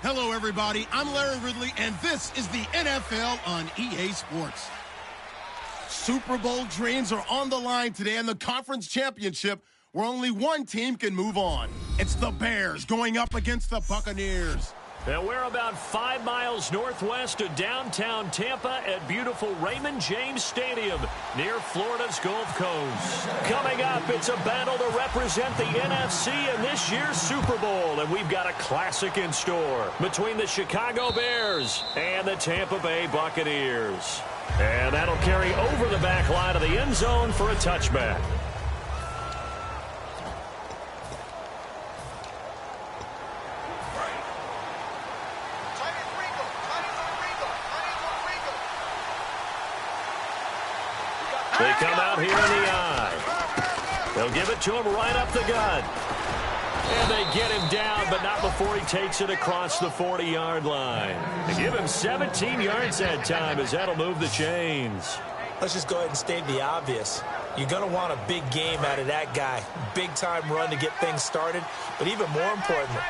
Hello, everybody. I'm Larry Ridley, and this is the NFL on EA Sports. Super Bowl dreams are on the line today in the conference championship, where only one team can move on. It's the Bears going up against the Buccaneers. Now we're about 5 miles northwest of downtown Tampa at beautiful Raymond James Stadium near Florida's Gulf Coast. Coming up, it's a battle to represent the NFC in this year's Super Bowl, and we've got a classic in store between the Chicago Bears and the Tampa Bay Buccaneers. And that'll carry over the back line of the end zone for a touchback. They come out here in the eye. They'll give it to him right up the gut. And they get him down, but not before he takes it across the 40-yard line. They give him 17 yards that time, as that'll move the chains. Let's just go ahead and state the obvious. You're going to want a big game out of that guy. Big-time run to get things started. But even more importantly,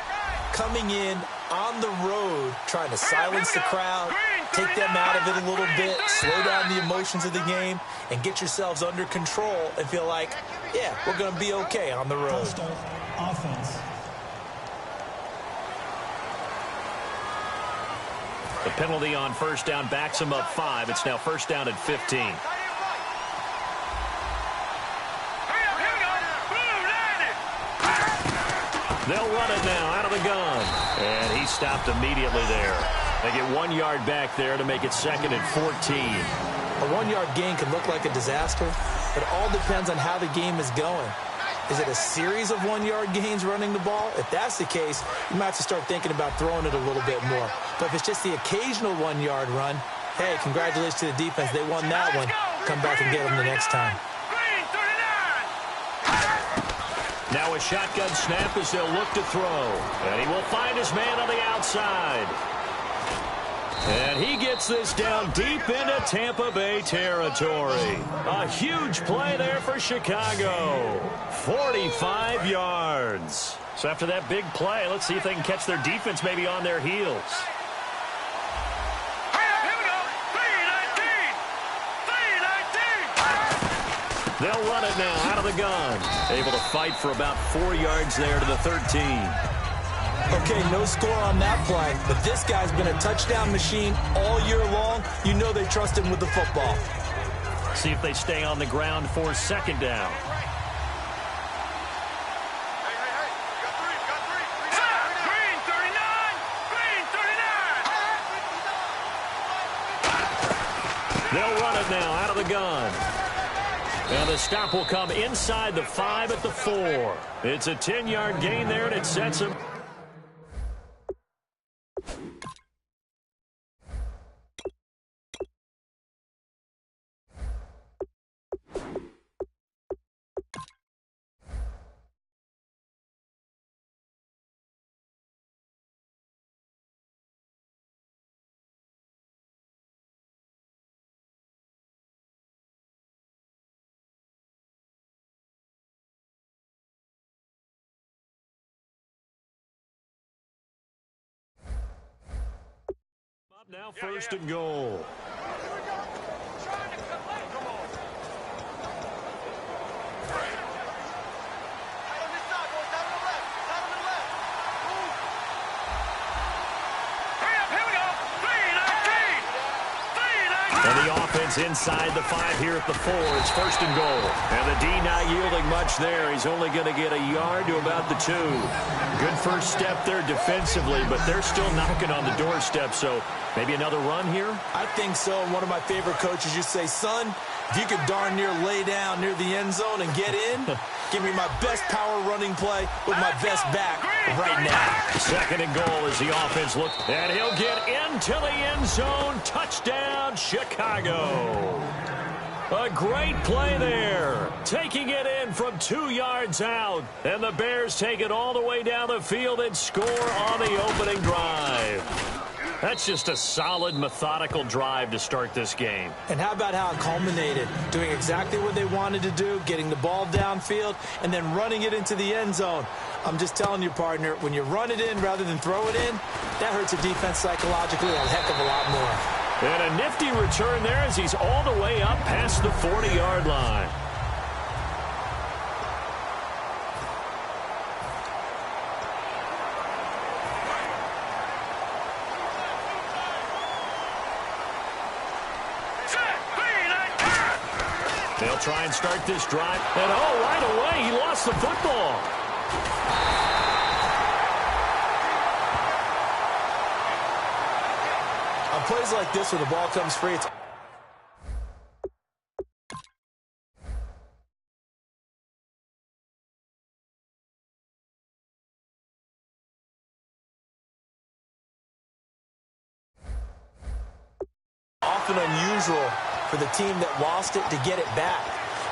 coming in on the road, trying to silence the crowd, take them out of it a little bit, slow down the emotions of the game, and get yourselves under control and feel like, yeah, we're going to be okay on the road. Offense. The penalty on first down backs him up 5. It's now first down at 15. They'll run it now out of the gun. And he stopped immediately there. They get 1 yard back there to make it second and 14. A 1 yard gain can look like a disaster. It all depends on how the game is going. Is it a series of 1 yard gains running the ball? If that's the case, you might have to start thinking about throwing it a little bit more. But if it's just the occasional 1 yard run, hey, congratulations to the defense. They won that one. Come back and get them the next time. Now a shotgun snap as they'll look to throw. And he will find his man on the outside. And he gets this down deep into Tampa Bay territory. A huge play there for Chicago. 45 yards. So after that big play, let's see if they can catch their defense maybe on their heels. They'll run it now out of the gun. Able to fight for about 4 yards there to the 13. Okay, no score on that play, but this guy's been a touchdown machine all year long. You know they trust him with the football. See if they stay on the ground for second down. They'll run it now out of the gun. And the stop will come inside the 5 at the 4. It's a 10-yard gain there, and it sets him. Now first and goal. And the offense inside the 5 here at the 4. It's first and goal. And the D not yielding much there. He's only going to get a yard to about the 2. Good first step there defensively, but they're still knocking on the doorstep, so maybe another run here? I think so. One of my favorite coaches used to say, son, if you could darn near lay down near the end zone and get in, give me my best power running play with my best back right now. Second and goal as the offense looks. And he'll get into the end zone. Touchdown, Chicago. A great play there. Taking it in from 2 yards out. And the Bears take it all the way down the field and score on the opening drive. That's just a solid, methodical drive to start this game. And how about how it culminated? Doing exactly what they wanted to do, getting the ball downfield, and then running it into the end zone. I'm just telling you, partner, when you run it in rather than throw it in, that hurts a defense psychologically a heck of a lot more. And a nifty return there as he's all the way up past the 40-yard line. They'll try and start this drive. And, oh, right away, he lost the football. On plays like this where the ball comes free, it's often unusual for the team that lost it to get it back,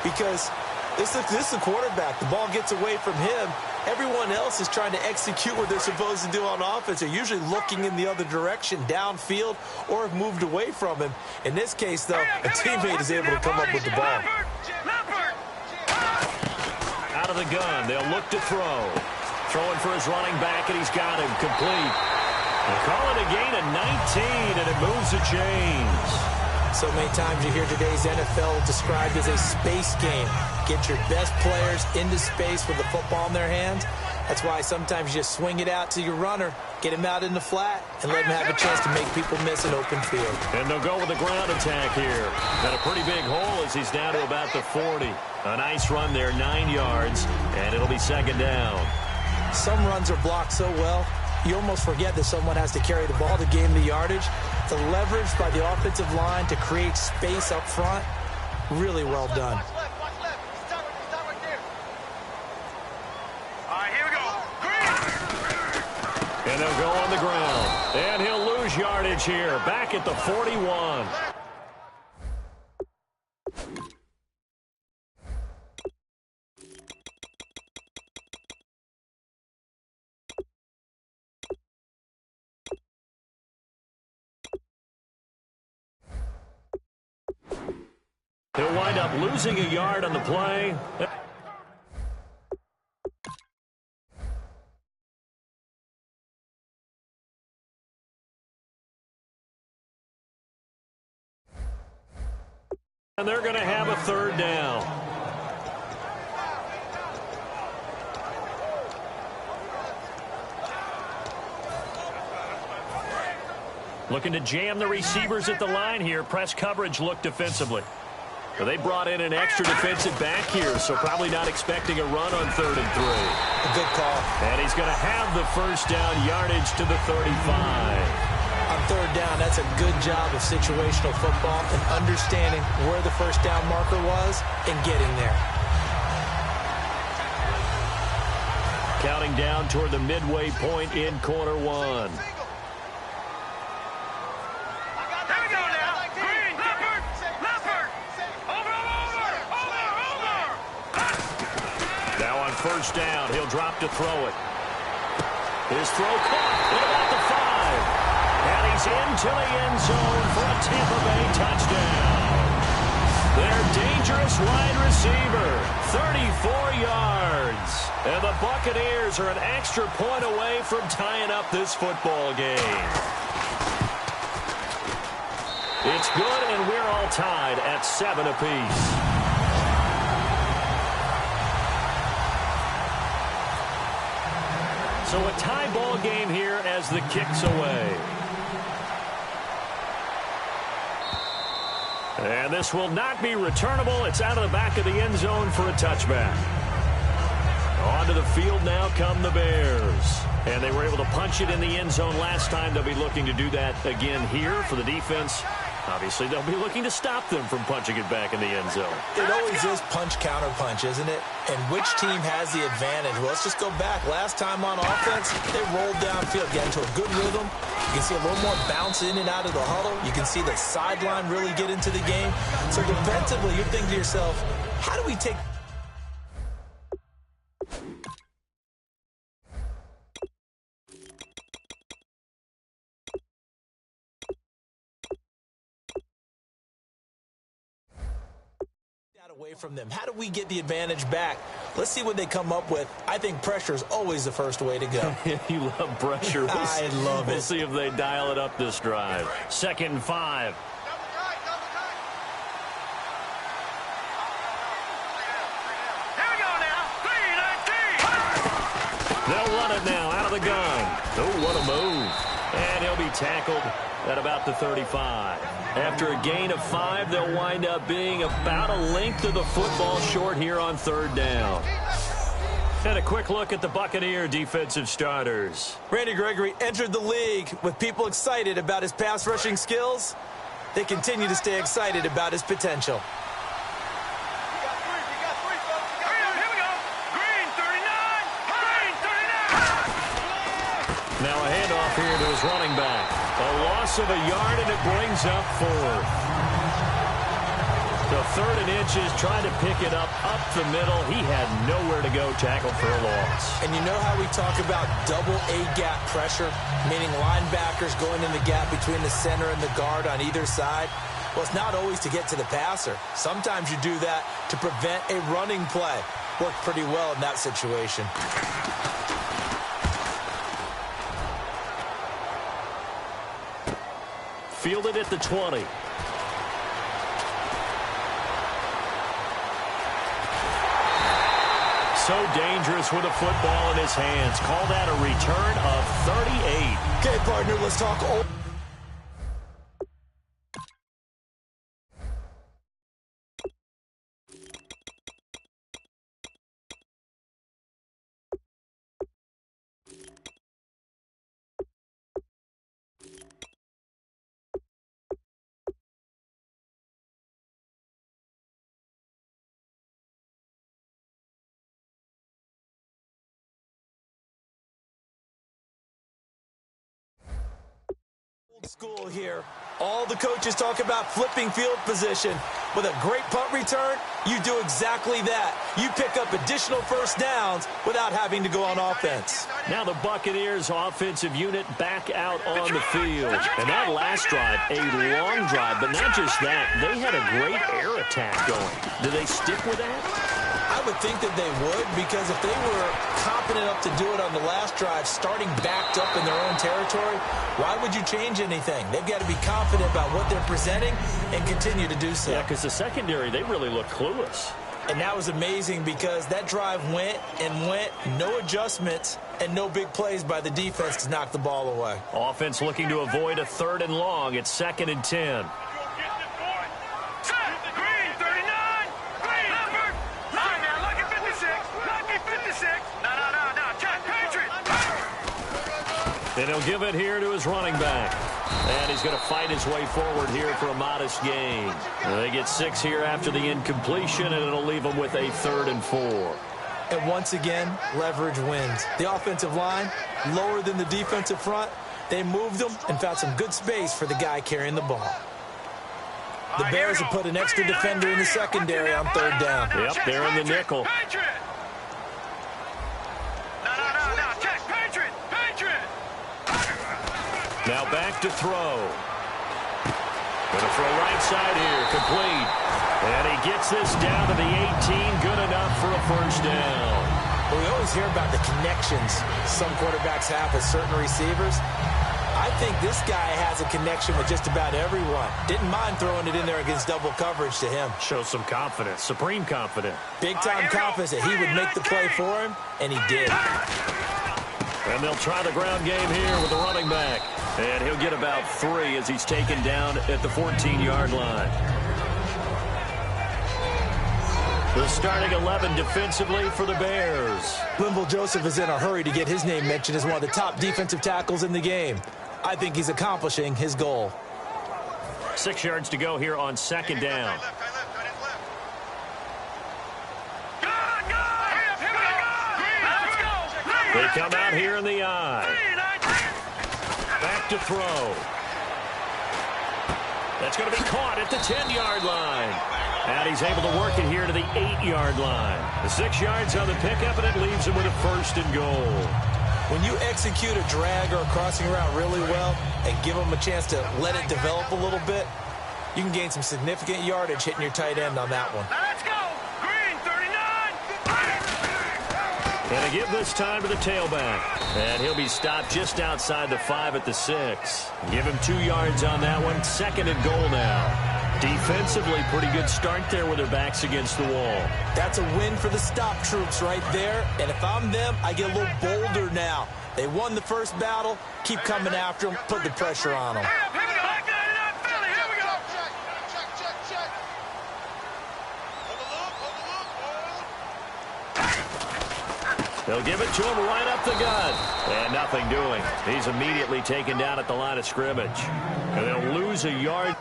because this is the quarterback. The ball gets away from him. Everyone else is trying to execute what they're supposed to do on offense. They're usually looking in the other direction, downfield, or have moved away from him. In this case, though, a teammate is able to come up with the ball. Out of the gun, they'll look to throw. Throwing for his running back, and he's got him complete. They call it a gain of 19, and it moves the chains. So many times you hear today's NFL described as a space game. Get your best players into space with the football in their hands. That's why sometimes you just swing it out to your runner, get him out in the flat, and let him have a chance to make people miss an open field. And they'll go with a ground attack here. Got a pretty big hole as he's down to about the 40. A nice run there, 9 yards, and it'll be second down. Some runs are blocked so well, you almost forget that someone has to carry the ball to gain the yardage. The leverage by the offensive line to create space up front, really well done. And they'll go on the ground. And he'll lose yardage here, back at the 41. He'll wind up losing a yard on the play. And they're going to have a third down. Looking to jam the receivers at the line here. Press coverage look defensively. Well, they brought in an extra defensive back here, so probably not expecting a run on 3rd and 3. A good call. And he's going to have the first down, yardage to the 35. On 3rd down, that's a good job of situational football and understanding where the first down marker was and getting there. Counting down toward the midway point in quarter 1. First down, he'll drop to throw it. His throw caught at about the 5. And he's into the end zone for a Tampa Bay touchdown. Their dangerous wide receiver, 34 yards. And the Buccaneers are an extra point away from tying up this football game. It's good, and we're all tied at 7 apiece. So a tie ball game here as the kick's away. And this will not be returnable. It's out of the back of the end zone for a touchback. Onto the field now come the Bears. And they were able to punch it in the end zone last time. They'll be looking to do that again here for the defense. Obviously, they'll be looking to stop them from punching it back in the end zone. It always is punch-counter-punch, isn't it? And which team has the advantage? Well, let's just go back. Last time on offense, they rolled downfield, got into a good rhythm. You can see a little more bounce in and out of the huddle. You can see the sideline really get into the game. So defensively, you're thinking to yourself, how do we take away from them. How do we get the advantage back? Let's see what they come up with. I think pressure is always the first way to go. You love pressure. I love it. We'll see if they dial it up this drive. 2nd and 5. They'll run it now out of the gun. Oh, what a move. And he'll be tackled at about the 35. After a gain of 5, they'll wind up being about a length of the football short here on 3rd down. And a quick look at the Buccaneer defensive starters. Randy Gregory entered the league with people excited about his pass rushing skills. They continue to stay excited about his potential. Now a handoff here to his running back. A loss of a yard, and it brings up 4th. The 3rd and inches, trying to pick it up the middle. He had nowhere to go, tackled for a loss. And you know how we talk about double A-gap pressure, meaning linebackers going in the gap between the center and the guard on either side? Well, it's not always to get to the passer. Sometimes you do that to prevent a running play. Worked pretty well in that situation. Fielded at the 20. So dangerous with a football in his hands. Call that a return of 38. Okay, partner, let's talk. School here. All the coaches talk about flipping field position. With a great punt return, you do exactly that. You pick up additional first downs without having to go on offense. Now the Buccaneers offensive unit back out on the field. And that last drive, a long drive, but not just that. They had a great air attack going. Do they stick with that? I would think that they would, because if they were confident enough to do it on the last drive, starting backed up in their own territory, why would you change anything? They've got to be confident about what they're presenting and continue to do so. Yeah, because the secondary, they really look clueless. And that was amazing because that drive went and went, no adjustments, and no big plays by the defense to knock the ball away. Offense looking to avoid a 3rd and long. It's 2nd and 10. And he'll give it here to his running back. And he's going to fight his way forward here for a modest gain. And they get 6 here after the incompletion, and it'll leave them with a 3rd and 4. And once again, leverage wins. The offensive line, lower than the defensive front. They moved them and found some good space for the guy carrying the ball. The Bears have put an extra defender in the secondary on 3rd down. Yep, they're in the nickel. Now back to throw. Going to throw right side here, complete. And he gets this down to the 18, good enough for a first down. Well, we always hear about the connections some quarterbacks have with certain receivers. I think this guy has a connection with just about everyone. Didn't mind throwing it in there against double coverage to him. Shows some confidence, supreme confidence. Big-time confidence that he would make the play for him, and he did. And they'll try the ground game here with the running back. And he'll get about 3 as he's taken down at the 14-yard line. The starting 11 defensively for the Bears. Linval Joseph is in a hurry to get his name mentioned as one of the top defensive tackles in the game. I think he's accomplishing his goal. 6 yards to go here on 2nd down. They come out here in the eye. Back to throw. That's going to be caught at the 10-yard line. And he's able to work it here to the 8-yard line. The 6 yards on the pickup, and it leaves him with a 1st and goal. When you execute a drag or a crossing route really well and give them a chance to let it develop a little bit, you can gain some significant yardage hitting your tight end on that one. Let's go. And they give this time to the tailback. And he'll be stopped just outside the 5 at the 6. Give him 2 yards on that one. 2nd and goal now. Defensively, pretty good start there with their backs against the wall. That's a win for the stop troops right there. And if I'm them, I get a little bolder now. They won the first battle. Keep coming after them. Put the pressure on them. They'll give it to him right up the gut. And nothing doing. He's immediately taken down at the line of scrimmage. And they'll lose a yard.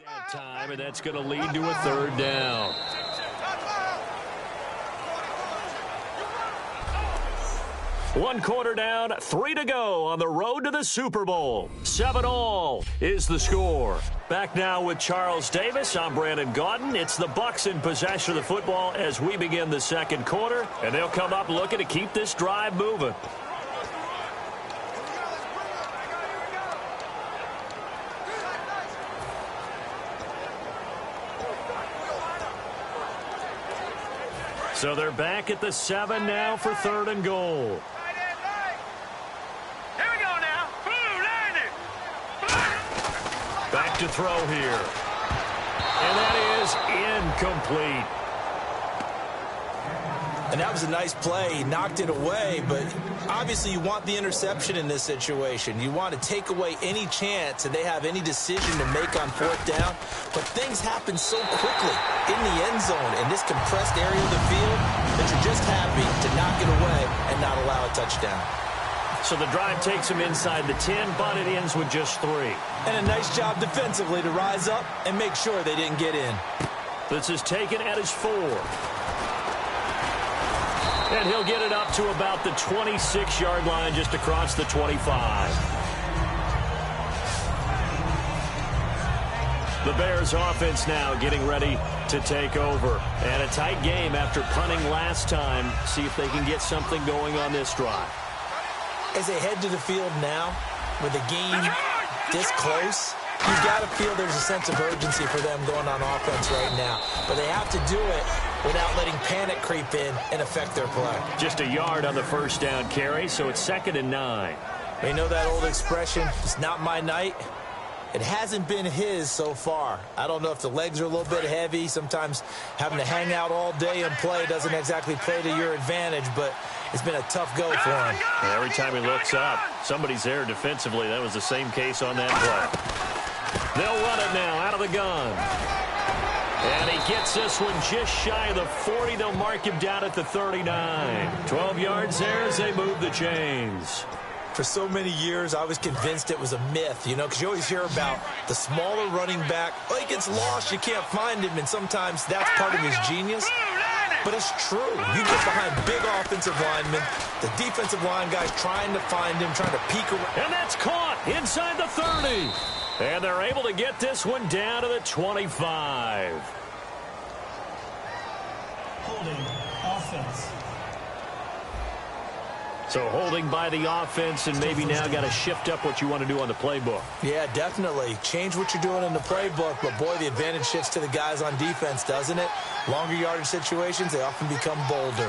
That time, and that's going to lead to a 3rd down. One quarter down, 3 to go on the road to the Super Bowl. 7-all is the score. Back now with Charles Davis. I'm Brandon Gaudin. It's the Bucs in possession of the football as we begin the 2nd quarter, and they'll come up looking to keep this drive moving. So they're back at the 7 now for 3rd and goal. Here we go now. Back to throw here. And that is incomplete. And that was a nice play. He knocked it away, but obviously you want the interception in this situation. You want to take away any chance that they have any decision to make on 4th down. But things happen so quickly in the end zone in this compressed area of the field that you're just happy to knock it away and not allow a touchdown. So the drive takes him inside the 10, but it ends with just 3. And a nice job defensively to rise up and make sure they didn't get in. This is taken at his 4. And he'll get it up to about the 26-yard line just across the 25. The Bears offense now getting ready to take over. And a tight game after punting last time. See if they can get something going on this drive. As they head to the field now, with the game this close, you've got to feel there's a sense of urgency for them going on offense right now. But they have to do it without letting panic creep in and affect their play. Just a yard on the 1st down carry, so it's 2nd and 9. You know that old expression, it's not my night? It hasn't been his so far. I don't know if the legs are a little bit heavy. Sometimes having to hang out all day and play doesn't exactly play to your advantage, but it's been a tough go for him. Yeah, every time he looks up, somebody's there defensively. That was the same case on that play. They'll run it now out of the gun. And he gets this one just shy of the 40. They'll mark him down at the 39. 12 yards there as they move the chains. For so many years, I was convinced it was a myth, you know, because you always hear about the smaller running back. Oh, he gets lost, you can't find him, and sometimes that's part of his genius. But it's true. You get behind big offensive linemen, the defensive line guys trying to find him, trying to peek around. And that's caught inside the 30. And they're able to get this one down to the 25. Holding offense. So holding by the offense, and maybe now got to shift up what you want to do on the playbook. Yeah, definitely. Change what you're doing in the playbook, but boy, the advantage shifts to the guys on defense, doesn't it? Longer yardage situations, they often become bolder.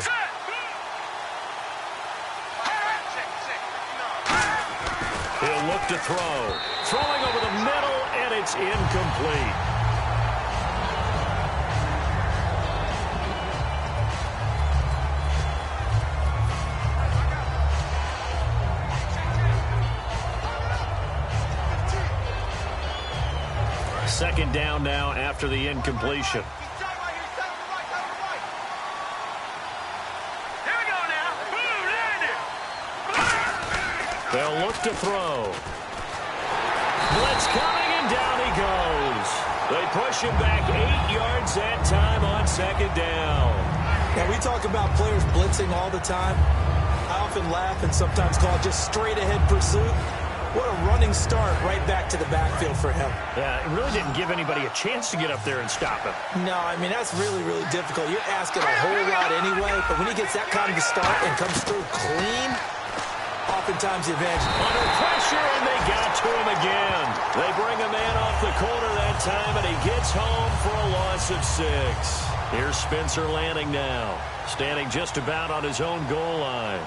He'll look to throw. Throwing over the middle, and it's incomplete. Second down now after the incompletion. They'll look to throw. Blitz coming, and down he goes. They push him back 8 yards that time on 2nd down. Now, we talk about players blitzing all the time. I often laugh and sometimes call it just straight-ahead pursuit. What a running start right back to the backfield for him. Yeah, it really didn't give anybody a chance to get up there and stop him. No, I mean, that's really, really difficult. You're asking a whole lot anyway, but when he gets that kind of a start and comes through clean, oftentimes the advantage. Under pressure, and they got to him again. They bring a man off the corner that time, and he gets home for a loss of 6. Here's Spencer Lanning now, standing just about on his own goal line.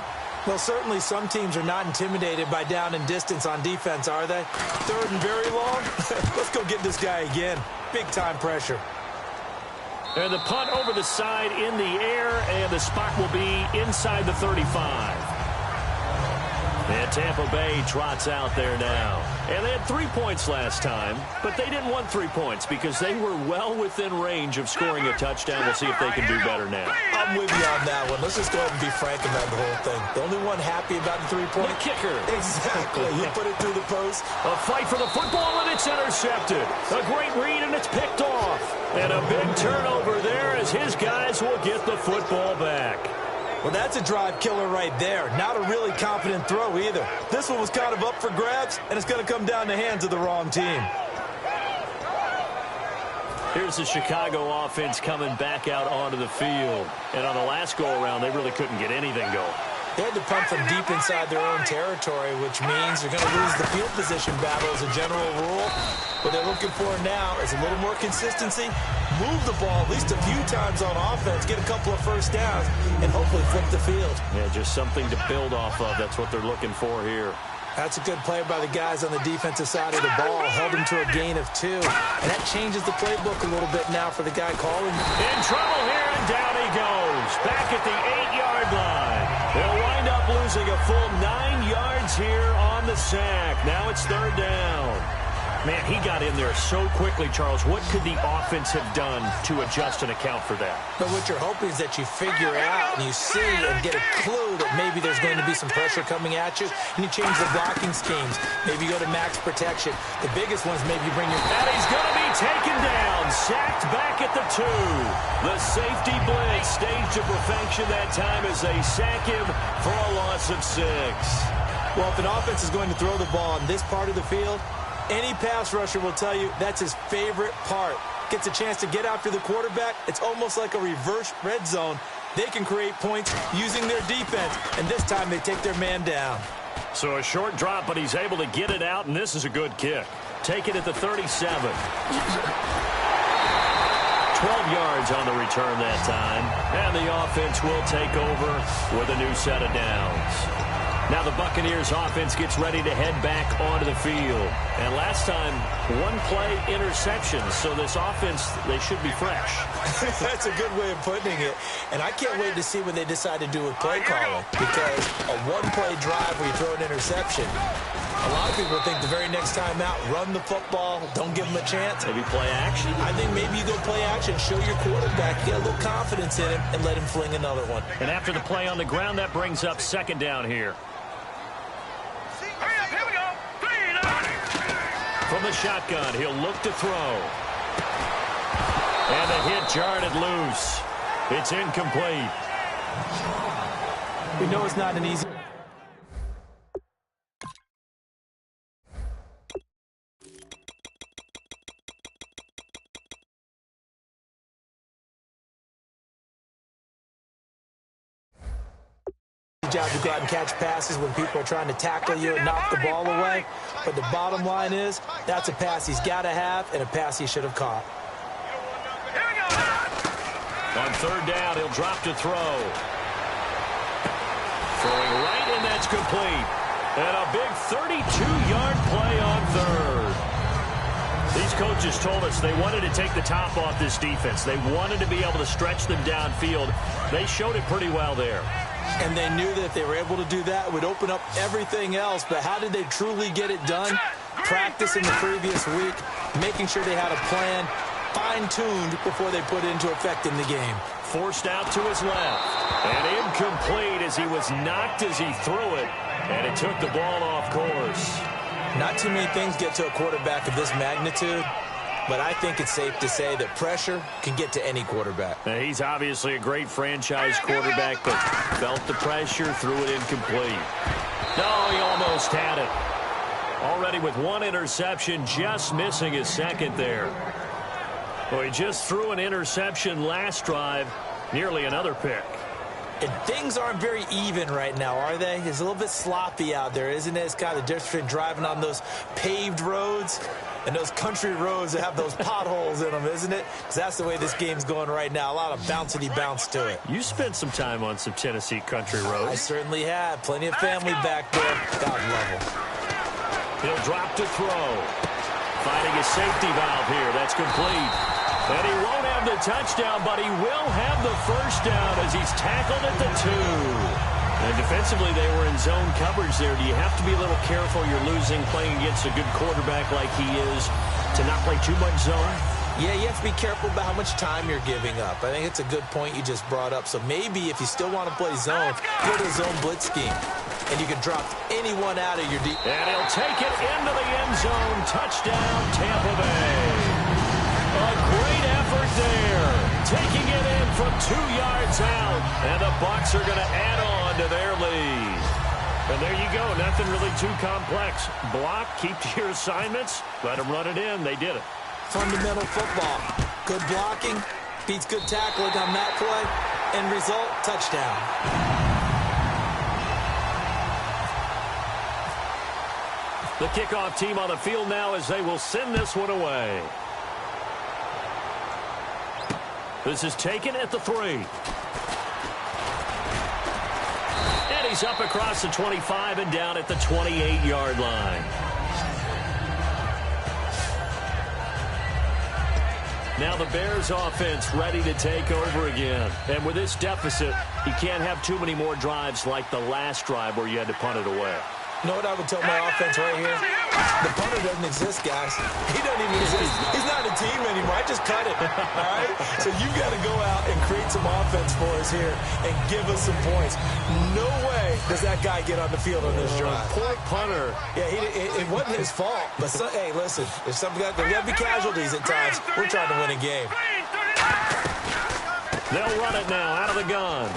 Well, certainly some teams are not intimidated by down and distance on defense, are they? 3rd and very long? Let's go get this guy again. Big-time pressure. And the punt over the side in the air, and the spot will be inside the 35. And Tampa Bay trots out there now. And they had 3 points last time, but they didn't want 3 points because they were well within range of scoring a touchdown. We'll see if they can do better now. I'm with you on that one. Let's just go ahead and be frank about the whole thing. The only one happy about the 3-point? The kicker. Exactly. You put it through the post. A fight for the football, and it's intercepted. A great read, and it's picked off. And a big turnover there as his guys will get the football back. Well, that's a drive killer right there. Not a really confident throw either. This one was kind of up for grabs, and it's going to come down the hands of the wrong team. Here's the Chicago offense coming back out onto the field. And on the last go-around, they really couldn't get anything going. They had to punt from deep inside their own territory, which means they're going to lose the field position battle as a general rule. What they're looking for now is a little more consistency, move the ball at least a few times on offense, get a couple of first downs, and hopefully flip the field. Yeah, just something to build off of. That's what they're looking for here. That's a good play by the guys on the defensive side of the ball. Held him to a gain of 2. And that changes the playbook a little bit now for the guy calling. In trouble here, and down he goes. Back at the 8-yard line. They'll wind up losing a full 9 yards here on the sack. Now it's 3rd down. Man, he got in there so quickly, Charles. What could the offense have done to adjust and account for that? But what you're hoping is that you figure out and you see and get a clue that maybe there's going to be some pressure coming at you, and you change the blocking schemes. Maybe you go to max protection. The biggest one is maybe you bring your... And he's going to be taken down, sacked back at the 2. The safety blitz staged to perfection that time as they sack him for a loss of 6. Well, if an offense is going to throw the ball on this part of the field, any pass rusher will tell you that's his favorite part. Gets a chance to get after the quarterback. It's almost like a reverse red zone. They can create points using their defense, and this time they take their man down. So a short drop, but he's able to get it out, and this is a good kick. Take it at the 37. 12 yards on the return that time, and the offense will take over with a new set of downs. Now the Buccaneers offense gets ready to head back onto the field. And last time, 1-play interception. So this offense, they should be fresh. That's a good way of putting it. And I can't wait to see what they decide to do with play calling. Because a 1-play drive where you throw an interception, a lot of people think the very next time out, run the football, don't give them a chance. Maybe play action? I think maybe you go play action, show your quarterback, get a little confidence in him, and let him fling another one. And after the play on the ground, that brings up 2nd down here. From the shotgun, he'll look to throw. And the hit jarred it loose. It's incomplete. We know it's not an easy... job to go out and catch passes when people are trying to tackle you and knock the ball away. But the bottom line is, that's a pass he's got to have and a pass he should have caught. On 3rd down, he'll drop to throw. Throwing right, and that's complete. And a big 32-yard play on 3rd. These coaches told us they wanted to take the top off this defense. They wanted to be able to stretch them downfield. They showed it pretty well there. And they knew that if they were able to do that, it would open up everything else. But how did they truly get it done? Practice in the previous week, making sure they had a plan, fine-tuned before they put it into effect in the game. Forced out to his left. And incomplete as he was knocked as he threw it. And it took the ball off course. Not too many things get to a quarterback of this magnitude, but I think it's safe to say that pressure can get to any quarterback. Now, he's obviously a great franchise quarterback, but felt the pressure, threw it incomplete. No, he almost had it. Already with one interception, just missing his second there. Well, he just threw an interception last drive, nearly another pick. And things aren't very even right now, are they? It's a little bit sloppy out there, isn't it? It's kind of the difference between driving on those paved roads and those country roads that have those potholes in them, isn't it? Because that's the way this game's going right now. A lot of bouncy bounce to it. You spent some time on some Tennessee country roads. I certainly have. Plenty of family back there. God love them. He'll drop to throw. Finding his safety valve here. That's complete. And he won't have the touchdown, but he will have the first down as he's tackled at the 2. And defensively, they were in zone coverage there. Do you have to be a little careful? You're losing playing against a good quarterback like he is to not play too much zone? Yeah, you have to be careful about how much time you're giving up. I think it's a good point you just brought up. So maybe if you still want to play zone, go to a zone blitz scheme. And you can drop anyone out of your deep. And he'll take it into the end zone. Touchdown, Tampa Bay. A great effort there. Taking it in from 2 yards out. And the Bucs are going to add on to their lead. And there you go. Nothing really too complex. Block, keep to your assignments. Let them run it in. They did it. Fundamental football. Good blocking beats good tackling on that play. End result, touchdown. The kickoff team on the field now as they will send this one away. This is taken at the 3. And he's up across the 25 and down at the 28-yard line. Now the Bears offense ready to take over again. And with this deficit, you can't have too many more drives like the last drive where you had to punt it away. You know what I would tell my offense right here? The punter doesn't exist, guys. He doesn't even exist. He's not a team anymore. I just cut it, all right? So you've got to go out and create some offense for us here and give us some points. No way does that guy get on the field on this drive. Poor punter. Yeah, it wasn't his fault. But, hey, listen, if something got, there's got to be casualties at times. We're trying to win a game. They'll run it now out of the gun.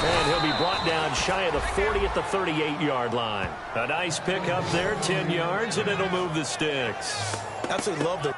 And he'll be brought down shy of the 40 at the 38-yard line. A nice pick up there, 10 yards, and it'll move the sticks. Absolutely love the...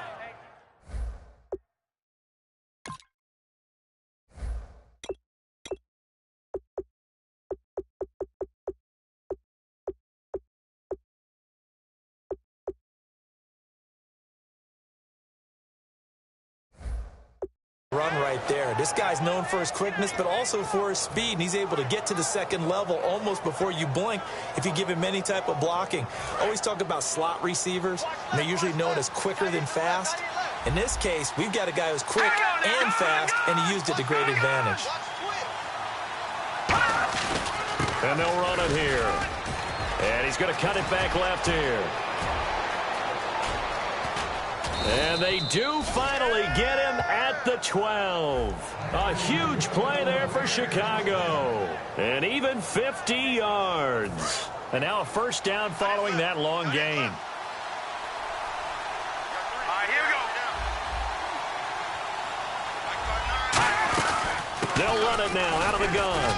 run right there. This guy's known for his quickness, but also for his speed. And he's able to get to the second level almost before you blink if you give him any type of blocking. Always talk about slot receivers, and they're usually known as quicker than fast. In this case, we've got a guy who's quick and fast, and he used it to great advantage. And they'll run it here. And he's going to cut it back left here. And they do finally get him at the 12. A huge play there for Chicago. And even 50 yards. And now a first down following that long gain. They'll run it now out of the gun.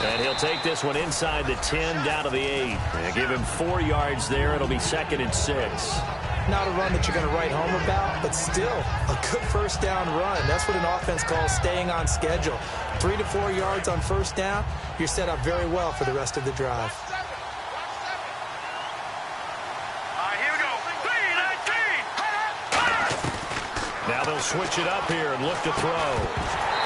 And he'll take this one inside the 10 down to the 8. And give him 4 yards there. It'll be 2nd and 6. Not a run that you're going to write home about, but still a good first down run. That's what an offense calls staying on schedule. 3 to 4 yards on first down, you're set up very well for the rest of the drive. Here we go. Now they'll switch it up here and look to throw.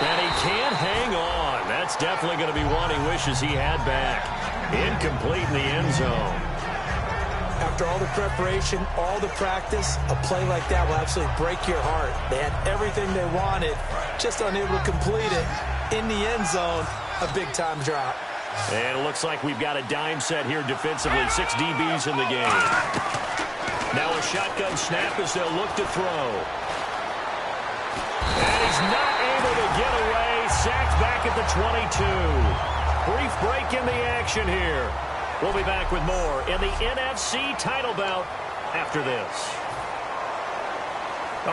And he can't hang on. That's definitely going to be one he wishes he had back. Incomplete in the end zone. After all the preparation, all the practice, a play like that will absolutely break your heart. They had everything they wanted, just unable to complete it. In the end zone, a big-time drop. And it looks like we've got a dime set here defensively. 6 DBs in the game. Now a shotgun snap as they'll look to throw. And he's not able to get away. Sacked back at the 22. Brief break in the action here. We'll be back with more in the NFC title bout after this.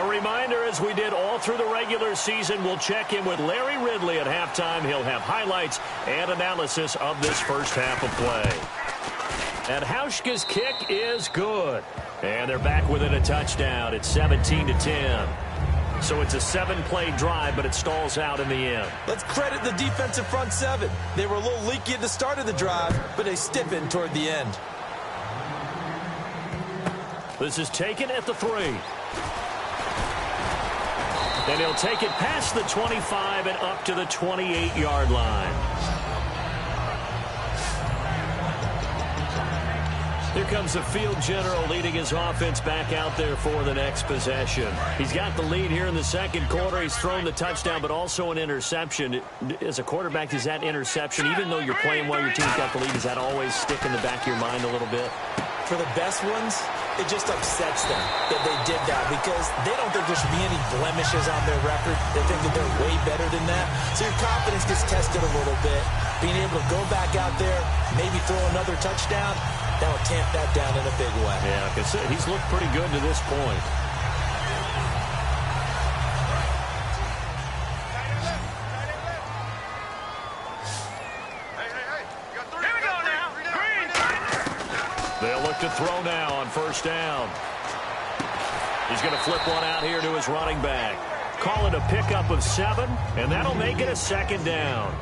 A reminder, as we did all through the regular season, we'll check in with Larry Ridley at halftime. He'll have highlights and analysis of this first half of play. And Hauschka's kick is good. And they're back within a touchdown. It's 17-10. So it's a 7-play drive, but it stalls out in the end. Let's credit the defensive front seven. They were a little leaky at the start of the drive, but they stiffened toward the end. This is taken at the 3. And he'll take it past the 25 and up to the 28-yard line. Here comes the field general leading his offense back out there for the next possession. He's got the lead here in the second quarter. He's thrown the touchdown, but also an interception. As a quarterback, does that interception, even though you're playing while your team's got the lead, does that always stick in the back of your mind a little bit? For the best ones, it just upsets them that they did that because they don't think there should be any blemishes on their record. They think that they're way better than that. So your confidence gets tested a little bit. Being able to go back out there, maybe throw another touchdown, that will tamp that down in a big way. Yeah, because he's looked pretty good to this point. They'll look to throw now on first down. He's going to flip one out here to his running back. Call it a pickup of 7, and that'll make it a second down.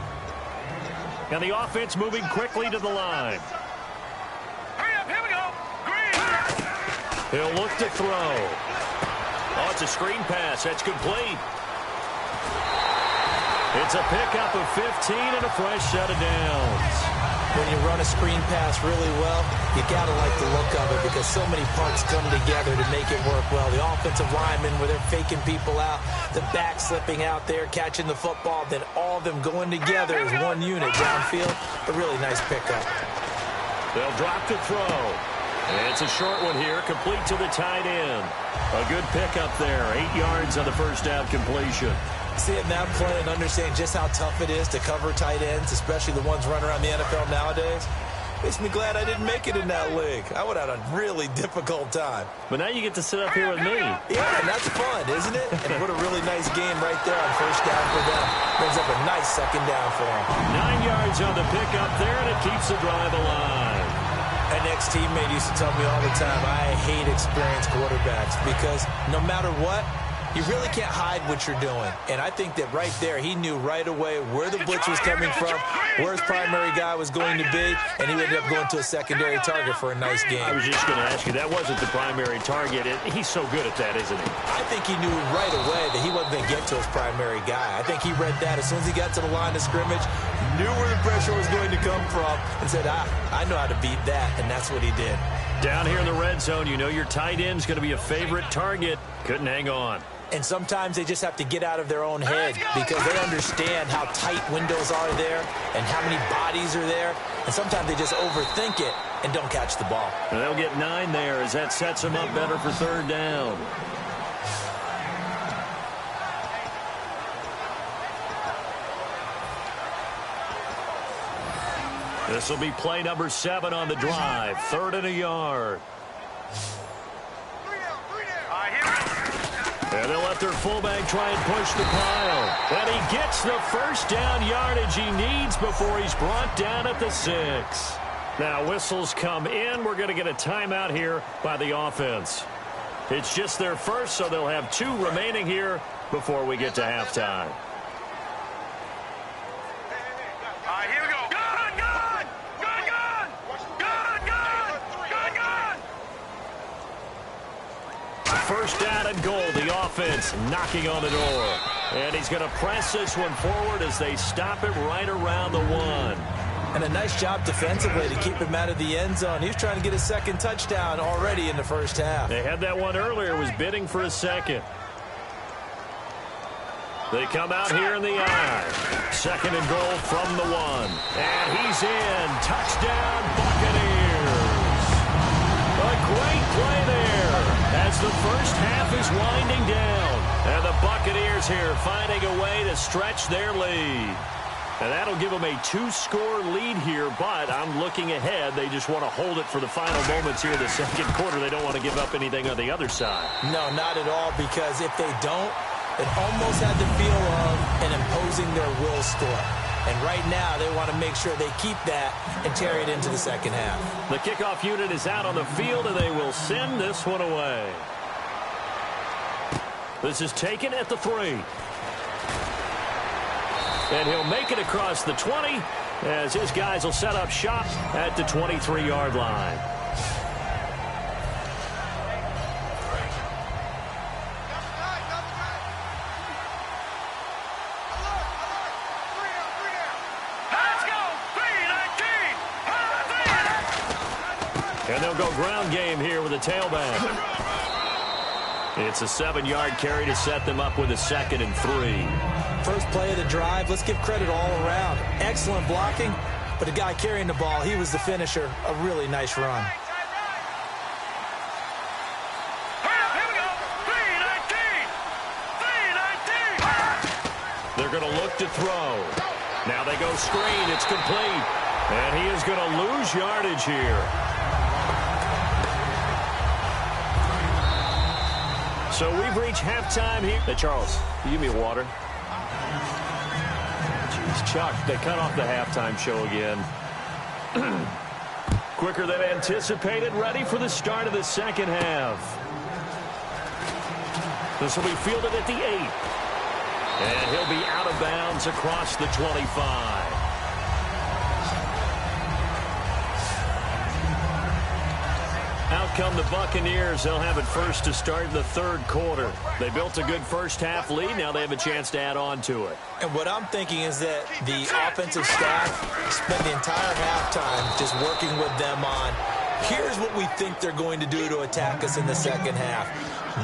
And the offense moving quickly to the line. Here we go. Green. He'll look to throw. Oh, it's a screen pass. That's complete. It's a pickup of 15 and a fresh set of downs. When you run a screen pass really well, you got to like the look of it because so many parts come together to make it work well. The offensive linemen, where they're faking people out, the back slipping out there, catching the football, then all of them going together as one unit downfield. A really nice pickup. They'll drop to throw. And it's a short one here, complete to the tight end. A good pickup there, 8 yards on the first down completion. Seeing that play and understanding just how tough it is to cover tight ends, especially the ones running around the NFL nowadays, makes me glad I didn't make it in that league. I would have had a really difficult time. But now you get to sit up here with me. Yeah, and that's fun, isn't it? And what a really nice game right there on first down for them. Brings up a nice second down for them. 9 yards on the pickup there, and it keeps the drive alive. An ex-teammate used to tell me all the time, I hate experienced quarterbacks because no matter what, you really can't hide what you're doing. And I think that right there, he knew right away where the blitz was coming from, where his primary guy was going to be, and he ended up going to a secondary target for a nice game. I was just going to ask you, that wasn't the primary target. He's so good at that, isn't he? I think he knew right away that he wasn't going to get to his primary guy. I think he read that as soon as he got to the line of scrimmage, knew where the pressure was going to come from, and said, I know how to beat that, and that's what he did. Down here in the red zone, you know your tight end's going to be a favorite target. Couldn't hang on. And sometimes they just have to get out of their own head because they understand how tight windows are there and how many bodies are there. And sometimes they just overthink it and don't catch the ball. And they'll get 9 there as that sets them up better for third down. This will be play number 7 on the drive. 3rd and a yard. And they'll let their fullback try and push the pile. And he gets the first down yardage he needs before he's brought down at the 6. Now whistles come in. We're going to get a timeout here by the offense. It's just their first, so they'll have 2 remaining here before we get to halftime. Here we go. Gun! Gun! Gun! Gun! Gun! Gun! Gun! Gun! First down and goal. The offense knocking on the door. And he's going to press this one forward as they stop it right around the 1. And a nice job defensively to keep him out of the end zone. He was trying to get a second touchdown already in the first half. They had that one earlier, was bidding for a second. They come out here in the I. 2nd and goal from the 1. And he's in. Touchdown, Buccaneers. A great play there as the first half is winding down. And the Buccaneers here finding a way to stretch their lead. And that'll give them a 2-score lead here, but I'm looking ahead. They just want to hold it for the final moments here in the second quarter. They don't want to give up anything on the other side. No, not at all, because if they don't, it almost had the feel of an imposing their will score. And right now, they want to make sure they keep that and carry it into the second half. The kickoff unit is out on the field, and they will send this one away. This is taken at the 3. And he'll make it across the 20 as his guys will set up shop at the 23-yard line. And they'll go ground game here with a tailback. It's a 7-yard carry to set them up with a 2nd and 3. First play of the drive, let's give credit all around. Excellent blocking, but the guy carrying the ball, he was the finisher. A really nice run. They're going to look to throw. Now they go screen. It's complete. And he is going to lose yardage here. So we've reached halftime here. Hey, Charles, you give me water. Jeez, Chuck, they cut off the halftime show again. Quicker than anticipated, ready for the start of the second half. This will be fielded at the 8. And he'll be out of bounds across the 25. Out come the Buccaneers. They'll have it first to start in the 3rd quarter. They built a good first-half lead. Now they have a chance to add on to it. And what I'm thinking is that the offensive staff spent the entire halftime just working with them on, here's what we think they're going to do to attack us in the second half.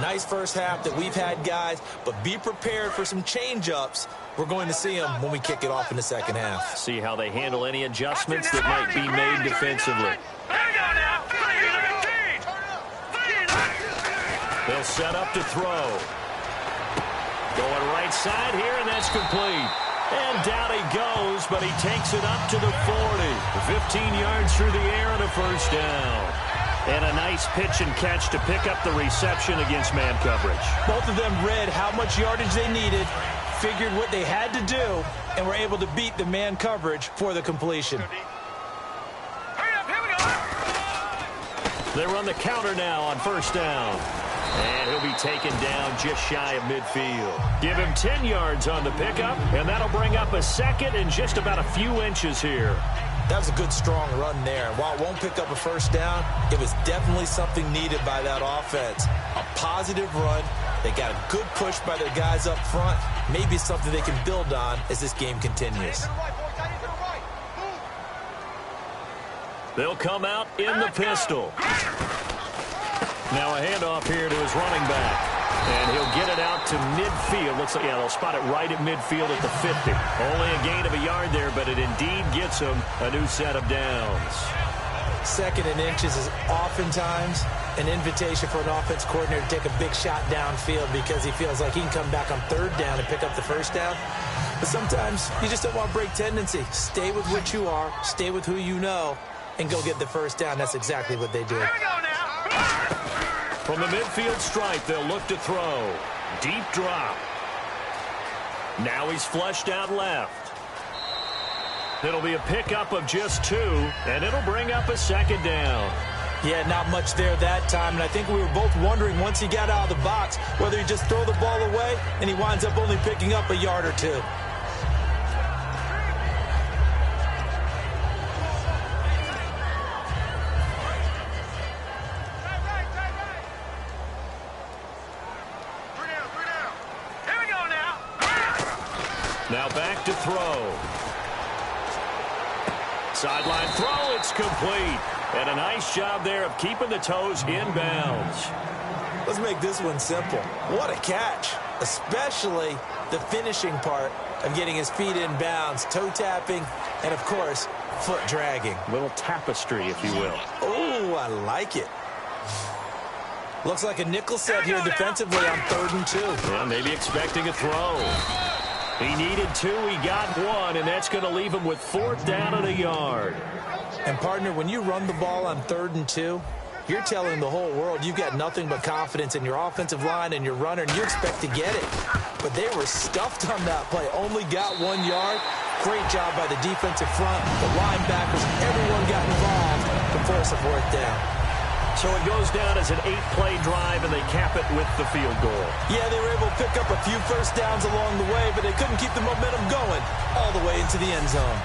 Nice first half that we've had, guys, but be prepared for some change-ups. We're going to see them when we kick it off in the second half. See how they handle any adjustments that might be made defensively. They'll set up to throw. Going right side here, and that's complete. And down he goes, but he takes it up to the 40. 15 yards through the air and a first down. And a nice pitch and catch to pick up the reception against man coverage. Both of them read how much yardage they needed, figured what they had to do, and were able to beat the man coverage for the completion. They run the counter now on first down. And he'll be taken down just shy of midfield. Give him 10 yards on the pickup, and that'll bring up a 2nd and just about a few inches here. That was a good, strong run there. While it won't pick up a first down, it was definitely something needed by that offense. A positive run. They got a good push by their guys up front. Maybe something they can build on as this game continues. They'll come out in the pistol. Now a handoff here to his running back. And he'll get it out to midfield. Looks like, yeah, they'll spot it right at midfield at the 50. Only a gain of a yard there, but it indeed gets him a new set of downs. 2nd and inches is oftentimes an invitation for an offense coordinator to take a big shot downfield because he feels like he can come back on 3rd down and pick up the first down. But sometimes you just don't want to break tendency. Stay with what you are, stay with who you know, and go get the first down. That's exactly what they did. From the midfield stripe, they'll look to throw. Deep drop. Now he's flushed out left. It'll be a pickup of just 2, and it'll bring up a 2nd down. Yeah, not much there that time, and I think we were both wondering once he got out of the box whether he'd just throw the ball away, and he winds up only picking up a yard or 2. Now back to throw. Sideline throw, it's complete. And a nice job there of keeping the toes inbounds. Let's make this one simple. What a catch, especially the finishing part of getting his feet inbounds, toe tapping, and of course, foot dragging. Little tapestry, if you will. Oh, I like it. Looks like a nickel set here defensively on 3rd and 2. Yeah, maybe expecting a throw. He needed 2, he got 1, and that's going to leave him with 4th down and a yard. And, partner, when you run the ball on 3rd and 2, you're telling the whole world you've got nothing but confidence in your offensive line and your runner, and you expect to get it. But they were stuffed on that play, only got 1 yard. Great job by the defensive front, the linebackers, everyone got involved to force a fourth down. So it goes down as an 8-play drive, and they cap it with the field goal. Yeah, they were able to pick up a few first downs along the way, but they couldn't keep the momentum going all the way into the end zone.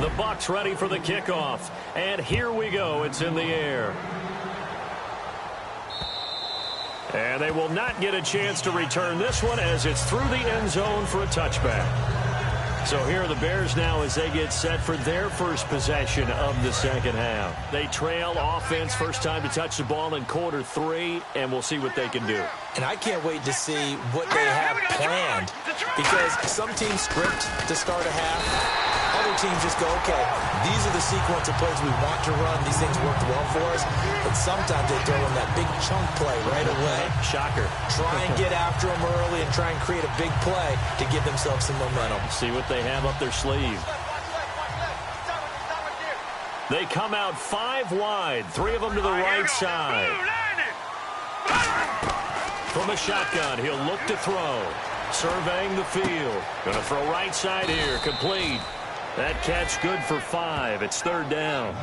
The Bucs ready for the kickoff. And here we go. It's in the air. And they will not get a chance to return this one as it's through the end zone for a touchback. So here are the Bears now as they get set for their first possession of the second half. They trail offense, first time to touch the ball in quarter 3, and we'll see what they can do. And I can't wait to see what they have planned, because some teams script to start a half. Other teams just go, okay, these are the sequence of plays we want to run. These things worked well for us. But sometimes they throw in that big chunk play right away. Shocker. Try and get after them early and try and create a big play to give themselves some momentum. See what they have up their sleeve. They come out 5 wide, 3 of them to the right side. From a shotgun, he'll look to throw. Surveying the field. Going to throw right side here. Complete. That catch good for 5. It's third down.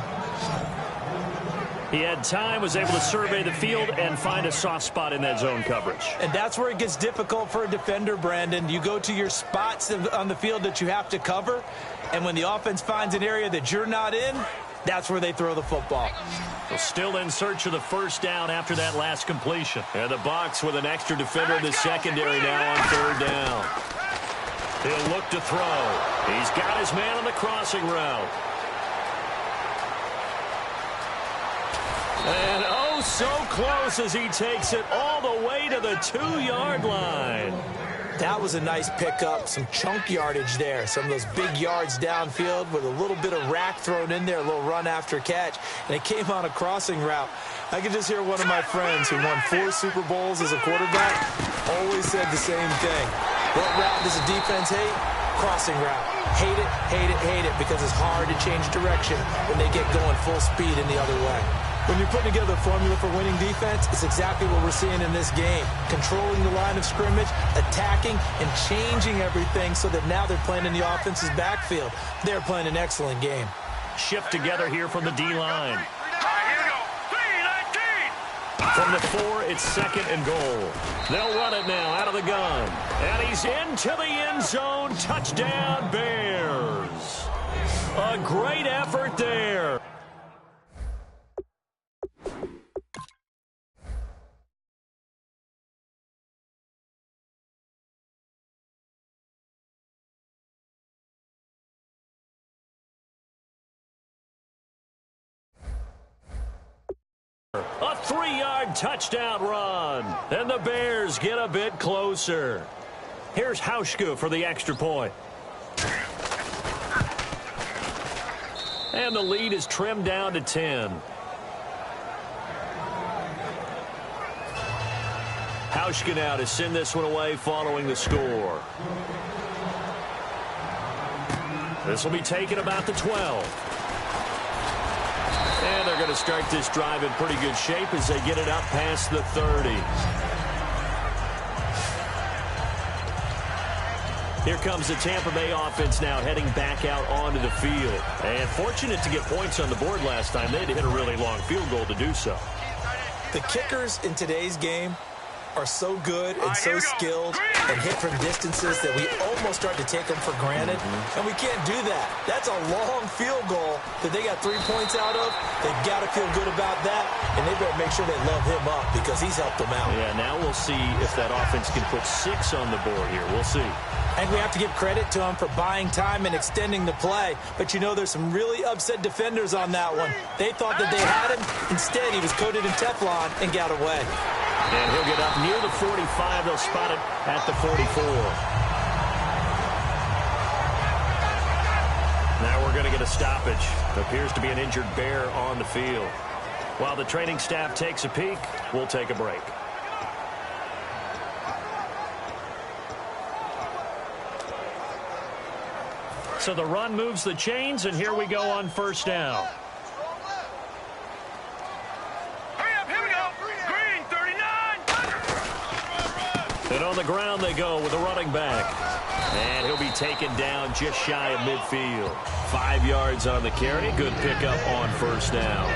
He had time, was able to survey the field and find a soft spot in that zone coverage. And that's where it gets difficult for a defender, Brandon. You go to your spots on the field that you have to cover, and when the offense finds an area that you're not in, that's where they throw the football. So still in search of the first down after that last completion. And the Bucs with an extra defender in the secondary now on third down. He'll look to throw. He's got his man on the crossing route. And oh, so close as he takes it all the way to the 2-yard line. That was a nice pickup, some chunk yardage there. Some of those big yards downfield with a little bit of rack thrown in there, a little run after catch. And it came on a crossing route. I could just hear one of my friends who won 4 Super Bowls as a quarterback always said the same thing. What route does the defense hate? Crossing route. Hate it, hate it, hate it, because it's hard to change direction when they get going full speed in the other way. When you're putting together a formula for winning defense, it's exactly what we're seeing in this game. Controlling the line of scrimmage, attacking, and changing everything so that now they're playing in the offense's backfield. They're playing an excellent game. Shift together here from the D-line. From the 4, it's second and goal. They'll run it now out of the gun. And he's into the end zone. Touchdown, Bears. A great effort there. A 3-yard touchdown run. And the Bears get a bit closer. Here's Hauschka for the extra point. And the lead is trimmed down to 10. Hauschka now to send this one away following the score. This will be taken about the 12. And they're going to start this drive in pretty good shape as they get it up past the 30. Here comes the Tampa Bay offense now heading back out onto the field. And fortunate to get points on the board last time. They had to hit a really long field goal to do so. The kickers in today's game are so good and so skilled and hit from distances that we almost start to take them for granted. And we can't do that. That's a long field goal that they got 3 points out of. They've got to feel good about that, and they better make sure they love him up because he's helped them out. Yeah, now we'll see if that offense can put 6 on the board here. We'll see. And we have to give credit to him for buying time and extending the play. But, you know, there's some really upset defenders on that one. They thought that they had him. Instead, he was coated in Teflon and got away. And he'll get up near the 45. They'll spot it at the 44. Now we're going to get a stoppage. Appears to be an injured Bear on the field. While the training staff takes a peek, we'll take a break. So the run moves the chains, and here we go on first down. Hurry up, here we go. And on the ground they go with a running back. And he'll be taken down just shy of midfield. 5 yards on the carry. Good pickup on first down.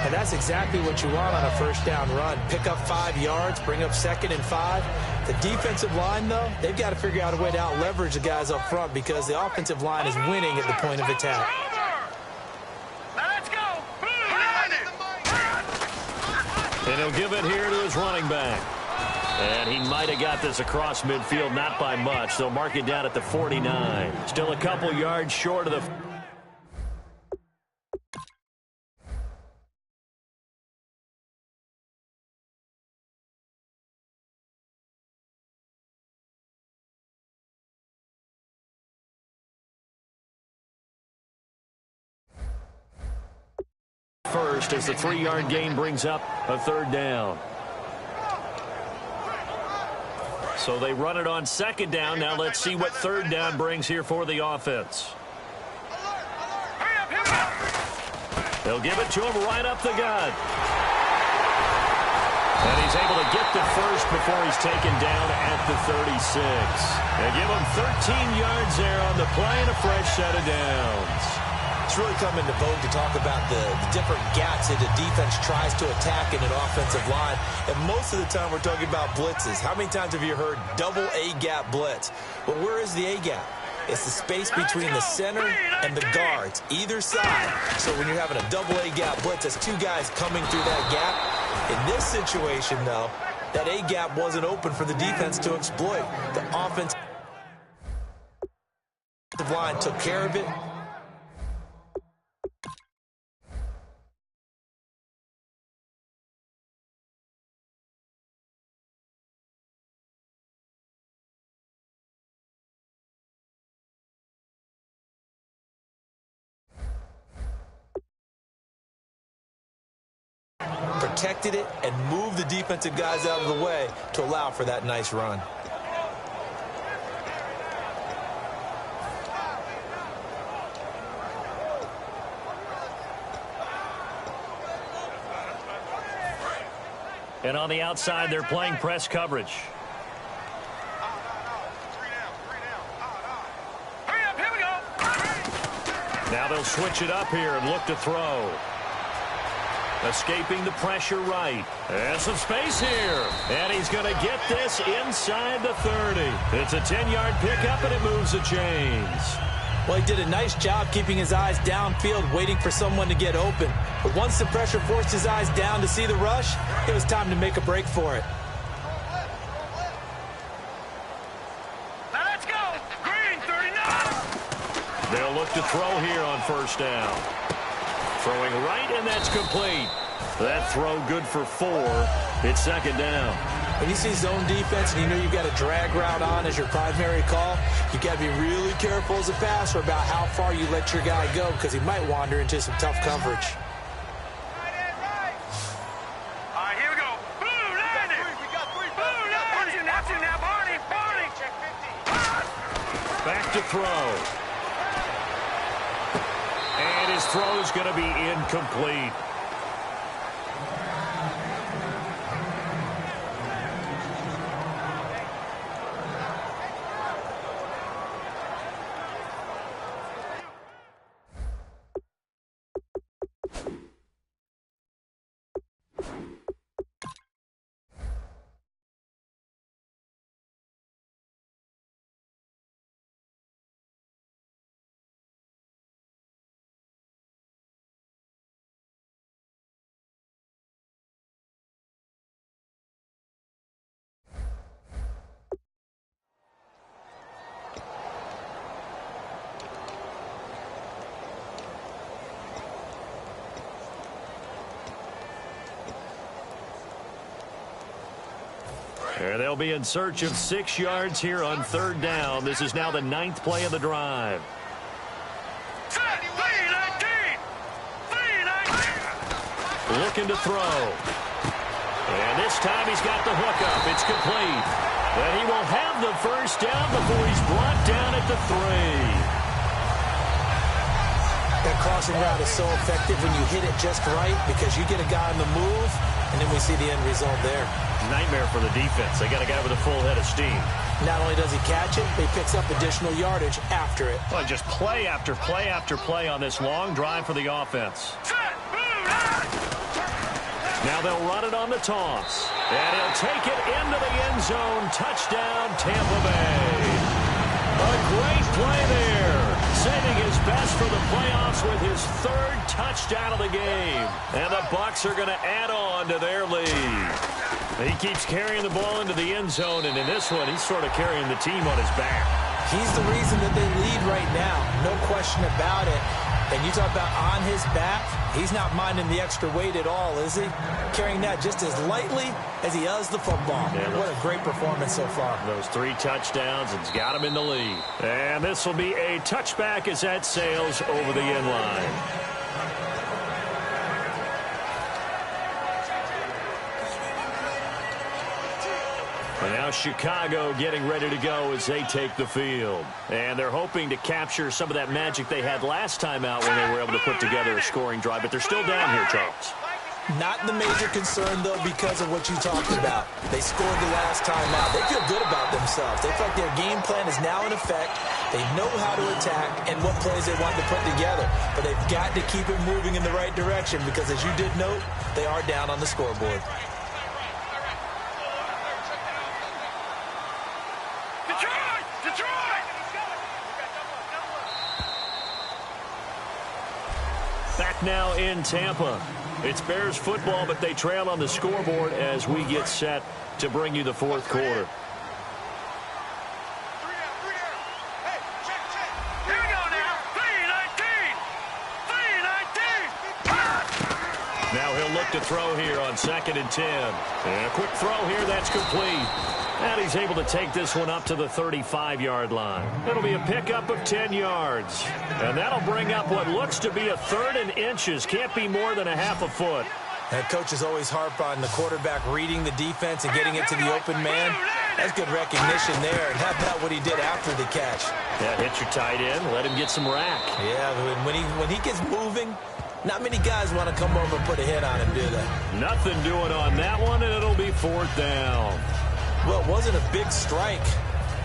And that's exactly what you want on a first down run. Pick up 5 yards, bring up 2nd and 5. The defensive line, though, they've got to figure out a way to out-leverage the guys up front because the offensive line is winning at the point of attack. Let's go. And he'll give it here to his running back. And he might have got this across midfield, not by much. They'll mark it down at the 49. Still a couple yards short of the... First, as the 3-yard gain brings up a 3rd down. So they run it on 2nd down. Now let's see what 3rd down brings here for the offense. They'll give it to him right up the gut. And he's able to get to first before he's taken down at the 36. And give him 13 yards there on the play and a fresh set of downs. It's really come into vogue to talk about the different gaps that the defense tries to attack in an offensive line. And most of the time we're talking about blitzes. How many times have you heard double A-gap blitz? Well, where is the A-gap? It's the space between the center and the guards, either side. So when you're having a double A-gap blitz, that's 2 guys coming through that gap. In this situation, though, that A-gap wasn't open for the defense to exploit. The offensive line took care of it. Protected it and moved the defensive guys out of the way to allow for that nice run. And on the outside, they're playing press coverage. Here we go. Now they'll switch it up here and look to throw. Escaping the pressure right. And some space here. And he's going to get this inside the 30. It's a 10-yard pickup, and it moves the chains. Well, he did a nice job keeping his eyes downfield, waiting for someone to get open. But once the pressure forced his eyes down to see the rush, it was time to make a break for it. Let's go. Green 39. They'll look to throw here on first down. Throwing right, and that's complete. That throw good for 4. It's 2nd down. When you see zone defense and you know you've got a drag route on as your primary call, you've got to be really careful as a passer about how far you let your guy go because he might wander into some tough coverage. All right, here we go. Blue, land it. We got 3. Blue, land it. Watch it now, Barney. Barney. Check 50. Back to throw. And his throw is going to be incomplete. And they'll be in search of 6 yards here on 3rd down. This is now the 9th play of the drive. Looking to throw. And this time he's got the hookup. It's complete. But he will have the first down before he's brought down at the 3. That crossing route is so effective when you hit it just right because you get a guy on the move, and then we see the end result there. Nightmare for the defense. They got a guy with a full head of steam. Not only does he catch it, but he picks up additional yardage after it. Well, just play after play after play on this long drive for the offense. Now they'll run it on the toss. And he'll take it into the end zone. Touchdown, Tampa Bay. A great play there. Saving his best for the playoffs with his third touchdown of the game. And the Bucs are going to add on to their lead. He keeps carrying the ball into the end zone, and in this one, he's sort of carrying the team on his back. He's the reason that they lead right now. No question about it. And you talk about on his back, he's not minding the extra weight at all, is he? Carrying that just as lightly as he does the football. Yeah, what a great performance so far. Those 3 touchdowns, it's got him in the lead. And this will be a touchback as that sails over the end line. And now Chicago getting ready to go as they take the field. And they're hoping to capture some of that magic they had last time out when they were able to put together a scoring drive. But they're still down here, Charles. Not the major concern, though, because of what you talked about. They scored the last time out. They feel good about themselves. They feel like their game plan is now in effect. They know how to attack and what plays they want to put together. But they've got to keep it moving in the right direction because, as you did note, they are down on the scoreboard. Back now in Tampa. It's Bears football, but they trail on the scoreboard as we get set to bring you the fourth quarter. Here we go now. 3-19. Now he'll look to throw here on 2nd and 10. And a quick throw here, that's complete. And he's able to take this one up to the 35-yard line. It'll be a pickup of 10 yards. And that'll bring up what looks to be a 3rd and inches. Can't be more than a half a foot. That coaches always harp on the quarterback reading the defense and getting it to the open man. That's good recognition there. And how about what he did after the catch? Yeah, hit your tight end. Let him get some rack. Yeah, when he gets moving, not many guys want to come over and put a hit on him, do they? Nothing doing on that one, and it'll be 4th down. Well, it wasn't a big strike,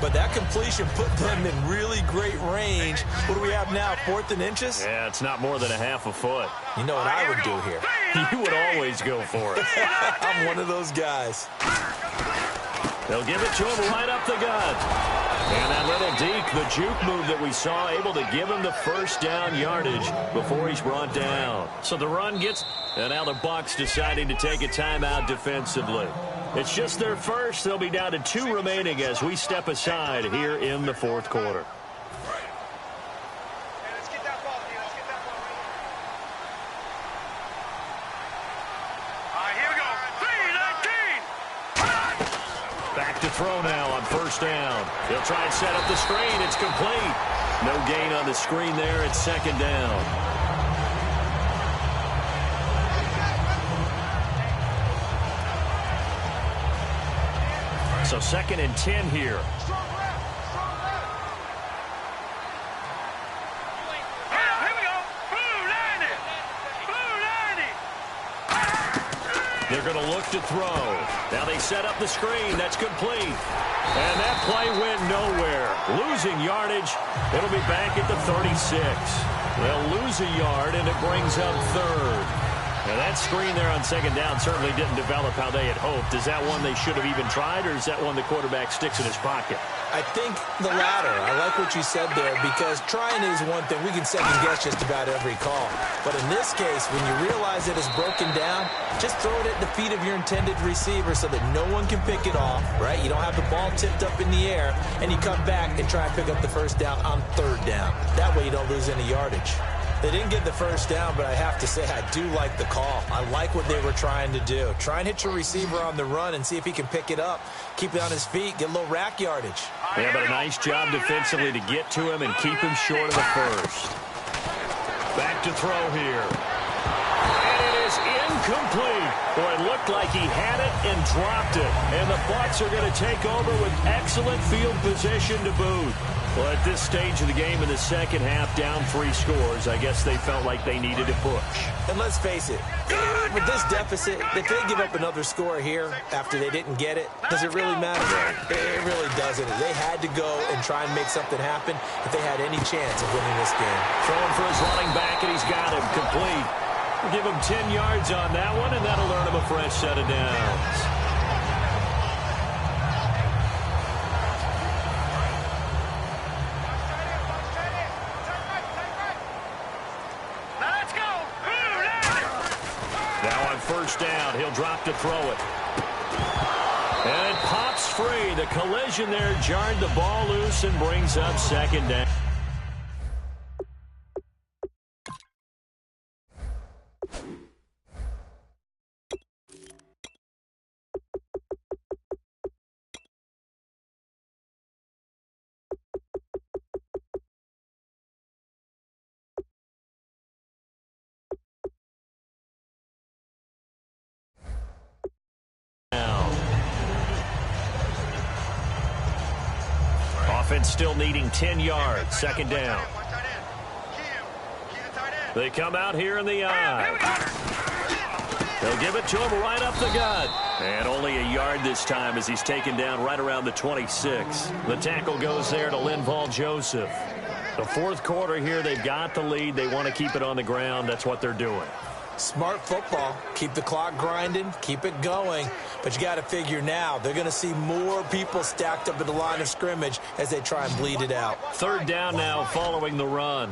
but that completion put them in really great range. What do we have now, 4th and inches? Yeah, it's not more than a half a foot. You know what I would do here? You would always go for it. I'm one of those guys. They'll give it to him right up the gut. And that little deke, the juke move that we saw, able to give him the 1st down yardage before he's brought down. So the run gets, and now the Bucs deciding to take a timeout defensively. It's just their first. They'll be down to 2 remaining as we step aside here in the 4th quarter. Back to throw now on 1st down. He'll try and set up the screen. It's complete. No gain on the screen there. It's 2nd down. So 2nd and 10 here. They're going to look to throw. Now they set up the screen. That's complete. And that play went nowhere. Losing yardage. It'll be back at the 36. They'll lose a yard, and it brings up 3rd. Now that screen there on 2nd down certainly didn't develop how they had hoped. Is that one they should have even tried, or is that one the quarterback sticks in his pocket? I think the latter. I like what you said there, because trying is one thing. We can second guess just about every call. But in this case, when you realize that it's broken down, just throw it at the feet of your intended receiver so that no one can pick it off, right? You don't have the ball tipped up in the air, and you come back and try and pick up the 1st down on 3rd down. That way you don't lose any yardage. They didn't get the 1st down, but I have to say I do like the call. I like what they were trying to do. Try and hit your receiver on the run and see if he can pick it up, keep it on his feet, get a little rack yardage. Yeah, but a nice job defensively to get to him and keep him short of the 1st. Back to throw here. And it is incomplete. Boy, it looked like he had it and dropped it. And the Bucs are going to take over with excellent field position to boot. Well, at this stage of the game in the second half, down 3 scores, I guess they felt like they needed to push. And let's face it, with this deficit, if they give up another score here after they didn't get it, does it really matter? It really doesn't. They had to go and try and make something happen if they had any chance of winning this game. Throwing for his running back, and he's got him complete. We'll give him 10 yards on that one, and that'll earn him a fresh set of downs. First down, he'll drop to throw it. And it pops free. The collision there jarred the ball loose and brings up second down. Offense still needing 10 yards. Second down. They come out here in the eye. They'll give it to him right up the gut. And only a yard this time as he's taken down right around the 26. The tackle goes there to Linval Joseph. The fourth quarter here, they've got the lead. They want to keep it on the ground. That's what they're doing. Smart football. Keep the clock grinding. Keep it going. But you got to figure now they're going to see more people stacked up at the line of scrimmage as they try and bleed it out. Third down now following the run.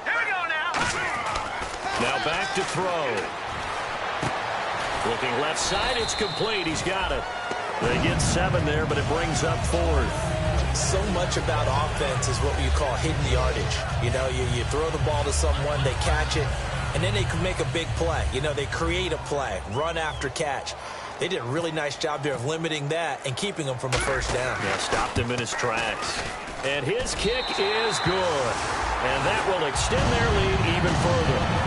Here we go now. Now back to throw. Looking left side, it's complete. He's got it. They get 7 there, but it brings up 4th. So much about offense is what you call hidden yardage. You know, you throw the ball to someone, they catch it, and then they can make a big play. You know, they create a play, run after catch. They did a really nice job there of limiting that and keeping him from a first down. Yeah, stopped him in his tracks. And his kick is good. And that will extend their lead even further.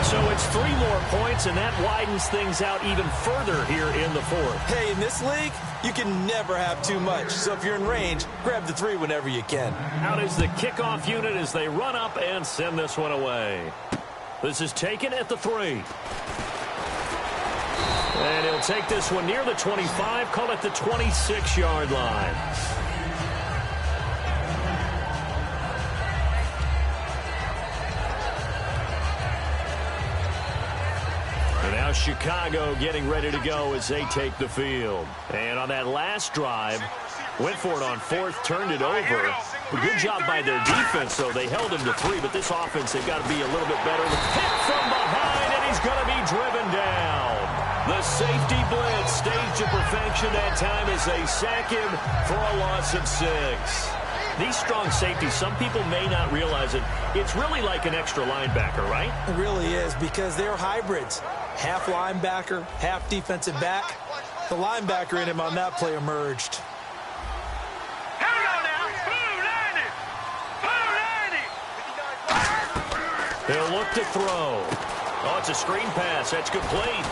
So it's 3 more points, and that widens things out even further here in the 4th. Hey, in this league, you can never have too much. So if you're in range, grab the 3 whenever you can. Out is the kickoff unit as they run up and send this one away. This is taken at the 3. And he'll take this one near the 25, call it the 26-yard line. Now Chicago getting ready to go as they take the field. And on that last drive, went for it on 4th, turned it over. A good job by their defense, though. They held him to 3, but this offense, they've got to be a little bit better. Hit from behind, and he's going to be driven down. The safety blitz staged to perfection that time as they sack him for a loss of 6. These strong safeties, some people may not realize it. It's really like an extra linebacker, right? It really is, because they're hybrids. Half linebacker, half defensive back. The linebacker in him on that play emerged. Here we go now. Boom, He'll look to throw. Oh, it's a screen pass. That's complete.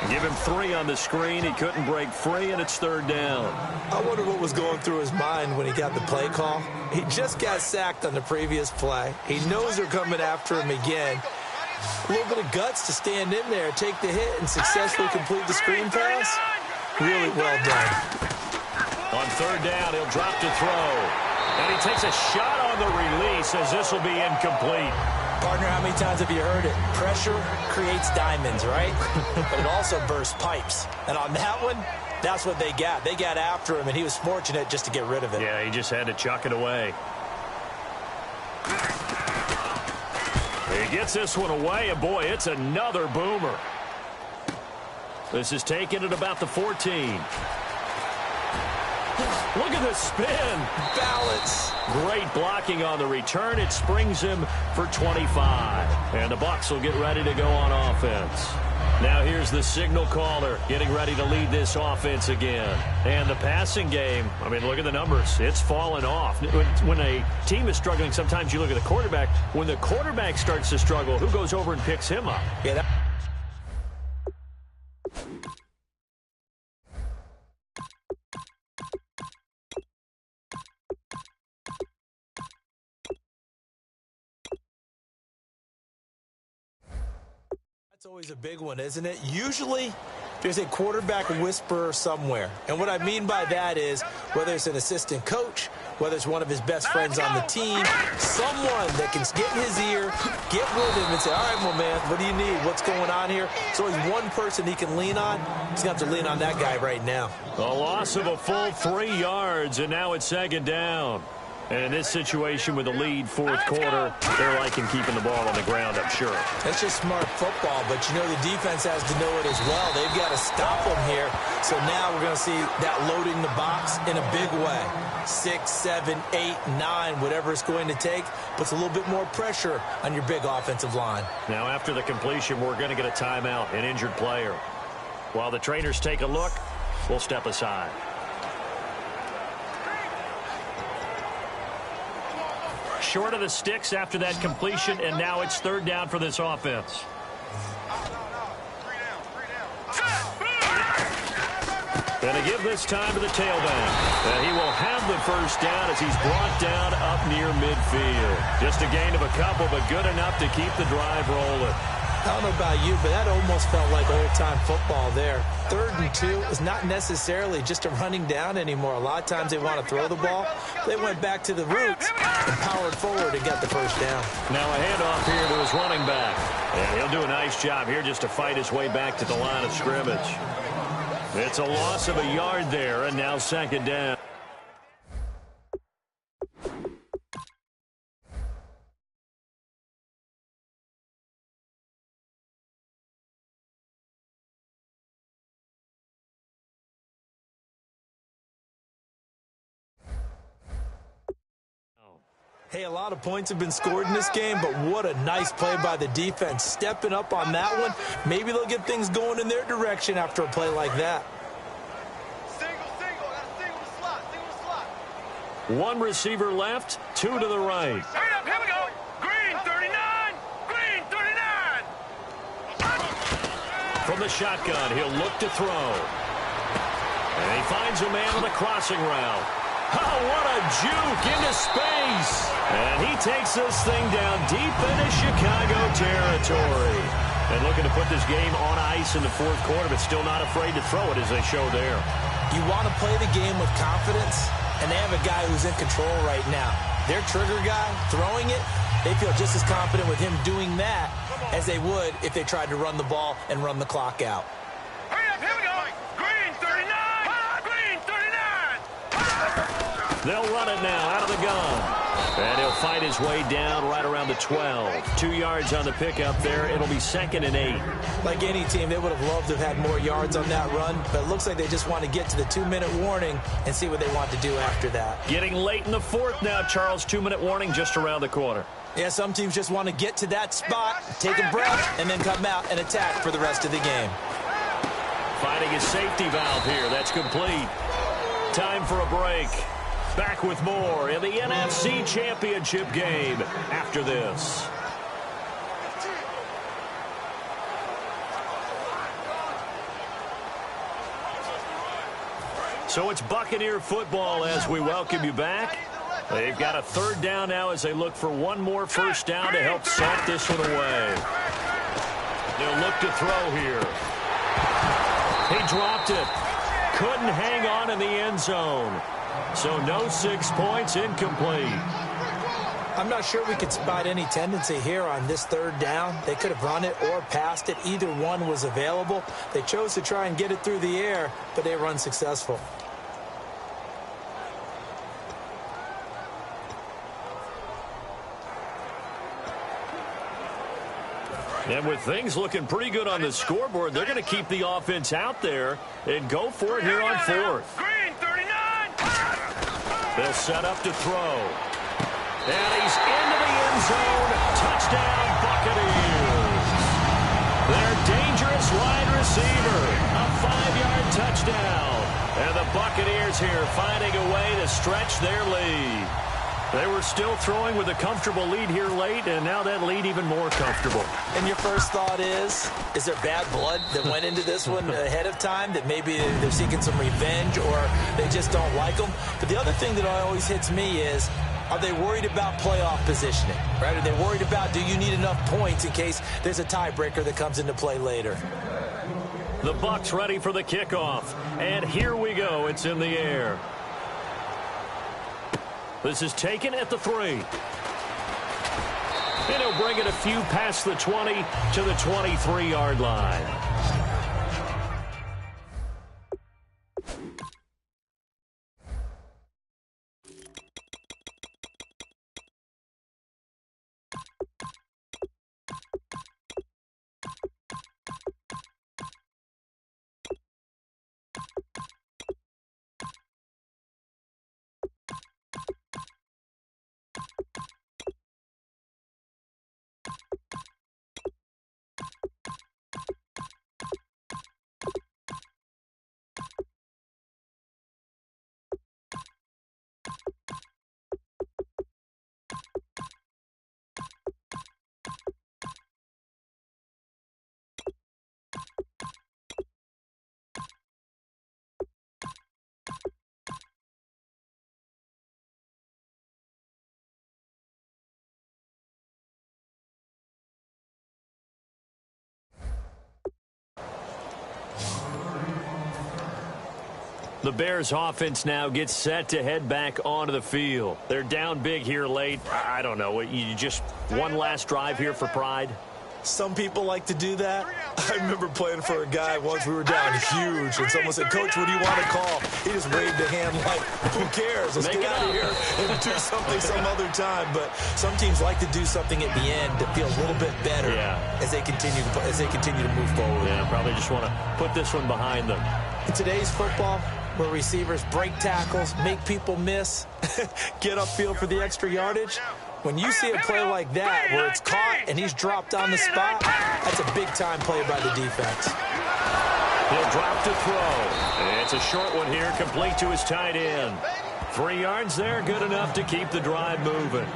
Give him 3 on the screen. He couldn't break free, and it's 3rd down. I wonder what was going through his mind when he got the play call. He just got sacked on the previous play. He knows they're coming after him again. A little bit of guts to stand in there, take the hit, and successfully complete the screen pass. Really well done. On 3rd down, he'll drop to throw. And he takes a shot on the release as this will be incomplete. Partner, how many times have you heard it? Pressure creates diamonds, right? But it also bursts pipes. And on that one, that's what they got. They got after him, and he was fortunate just to get rid of it. Yeah, he just had to chuck it away. He gets this one away, and boy, it's another boomer. This is taken at about the 14. Look at the spin. Balance. Great blocking on the return. It springs him for 25. And the Bucs will get ready to go on offense. Now here's the signal caller getting ready to lead this offense again. And the passing game, I mean, look at the numbers. It's fallen off. When a team is struggling, sometimes you look at the quarterback. When the quarterback starts to struggle, who goes over and picks him up? Yeah, That's always a big one, isn't it? Usually, there's a quarterback whisperer somewhere. And what I mean by that is, whether it's an assistant coach, whether it's one of his best friends on the team, someone that can get in his ear, get with him and say, all right, well, man, what do you need? What's going on here? So he's one person he can lean on. He's going to have to lean on that guy right now. A loss of a full 3 yards, and now it's second down. And in this situation with the lead fourth quarter, they're liking keeping the ball on the ground, I'm sure. That's just smart football, but you know the defense has to know it as well. They've got to stop them here. So now we're going to see that loading the box in a big way. 6, 7, 8, 9, whatever it's going to take, puts a little bit more pressure on your big offensive line. Now after the completion, we're going to get a timeout, an injured player. While the trainers take a look, we'll step aside. Short of the sticks after that completion, and now it's third down for this offense. And to give this time to the tailback. He will have the first down as he's brought down up near midfield. Just a gain of a couple, but good enough to keep the drive rolling. I don't know about you, but that almost felt like old-time football there. 3rd and 2 is not necessarily just a running down anymore. A lot of times they want to throw the ball. They went back to the roots and powered forward and got the first down. Now a handoff here to his running back. And he'll do a nice job here just to fight his way back to the line of scrimmage. It's a loss of a yard there, and now second down. Hey, a lot of points have been scored in this game, but what a nice play by the defense. Stepping up on that one. Maybe they'll get things going in their direction after a play like that. Single the slot. One receiver left, 2 to the right. Hurry up, here we go. Green 39. Green 39. From the shotgun, he'll look to throw. And he finds a man on the crossing route. Oh, what a juke into space. And he takes this thing down deep into Chicago territory. And looking to put this game on ice in the fourth quarter, but still not afraid to throw it as they show there. You want to play the game with confidence, and they have a guy who's in control right now. Their trigger guy, throwing it, they feel just as confident with him doing that as they would if they tried to run the ball and run the clock out. Hurry up, here we go. Green 39. Green 39. They'll run it now out of the gun. And he'll fight his way down right around the 12. 2 yards on the pickup there. It'll be 2nd and 8. Like any team, they would have loved to have had more yards on that run, but it looks like they just want to get to the 2-minute warning and see what they want to do after that. Getting late in the fourth now, Charles. 2-minute warning just around the corner. Yeah, some teams just want to get to that spot, take a breath, and then come out and attack for the rest of the game. Finding his safety valve here. That's complete. Time for a break. Back with more in the NFC Championship game after this. So it's Buccaneer football as we welcome you back. They've got a third down now as they look for one more first down to help salt this one away. They'll look to throw here. He dropped it. Couldn't hang on in the end zone. So no 6 points, incomplete. I'm not sure we could spot any tendency here on this third down. They could have run it or passed it. Either one was available. They chose to try and get it through the air, but they were unsuccessful. And with things looking pretty good on the scoreboard, they're going to keep the offense out there and go for it here on fourth. Green 39. They'll set up to throw. And he's into the end zone. Touchdown, Buccaneers. Their dangerous wide receiver. A 5-yard touchdown. And the Buccaneers here finding a way to stretch their lead. They were still throwing with a comfortable lead here late, and now that lead even more comfortable. And your first thought is there bad blood that went into this one ahead of time, that maybe they're seeking some revenge or they just don't like them? But the other thing that always hits me is, Are they worried about playoff positioning? Right? Are they worried about, do you need enough points in case there's a tiebreaker that comes into play later? The Bucs ready for the kickoff. And here we go. It's in the air. This is taken at the 3. And he'll bring it a few past the 20 to the 23-yard line. The Bears offense now gets set to head back onto the field. They're down big here late. I don't know. You just one last drive here for pride? Some people like to do that. I remember playing for a guy once. We were down huge, and someone said, "Coach, what do you want to call?" He just waved a hand like, "Who cares? Let's get out of here and do something some other time." But some teams like to do something at the end to feel a little bit better as they continue to move forward. Yeah, probably just want to put this one behind them. In today's football, where receivers break tackles, make people miss, get upfield for the extra yardage, when you see a play like that where it's caught and he's dropped on the spot, that's a big-time play by the defense. He'll drop to throw. And it's a short one here, complete to his tight end. 3 yards there, good enough to keep the drive moving.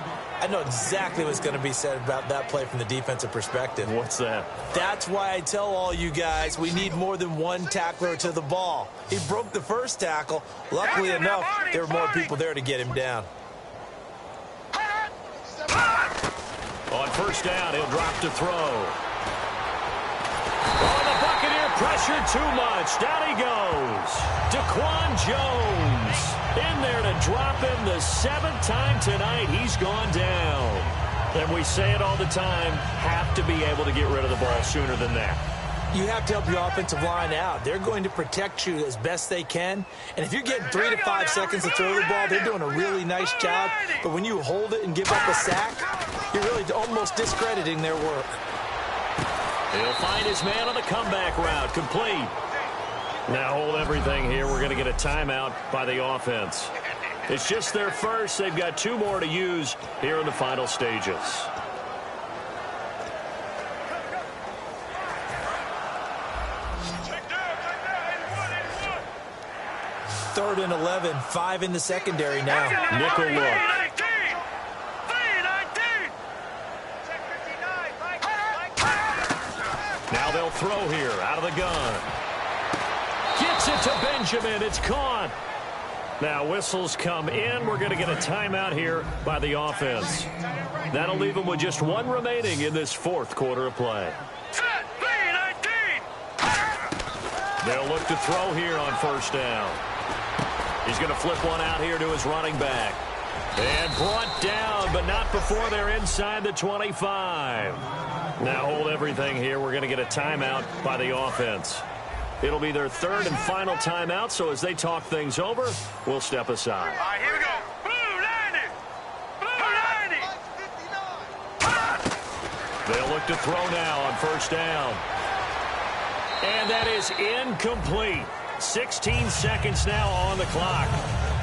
I know exactly what's going to be said about that play from the defensive perspective. What's that? That's why I tell all you guys we need more than one tackler to the ball. He broke the first tackle. Luckily enough, there were more people there to get him down. On first down, he'll drop to throw. Oh, the Buccaneer pressure too much. Down he goes. Daquan Jones in there to drop him the 7th time tonight. He's gone down. And we say it all the time, have to be able to get rid of the ball sooner than that. You have to help your offensive line out. They're going to protect you as best they can. And if you're getting 3 to 5 seconds to throw the ball, they're doing a really nice job. But when you hold it and give up a sack, you're really almost discrediting their work. He'll find his man on the comeback route. Complete. Now hold everything here. We're going to get a timeout by the offense. It's just their first. They've got 2 more to use here in the final stages. Third and 11, 5 in the secondary now. Nickel look. Now they'll throw here out of the gun. Gets it to Benjamin. It's caught. Now whistles come in. We're going to get a timeout here by the offense. That'll leave them with just 1 remaining in this 4th quarter of play. They'll look to throw here on first down. He's going to flip one out here to his running back. And brought down, but not before they're inside the 25. Now hold everything here. We're going to get a timeout by the offense. It'll be their 3rd and final timeout, so as they talk things over, we'll step aside. All right, here we go. Blue 90. Blue 90. They'll look to throw now on first down. And that is incomplete. 16 seconds now on the clock.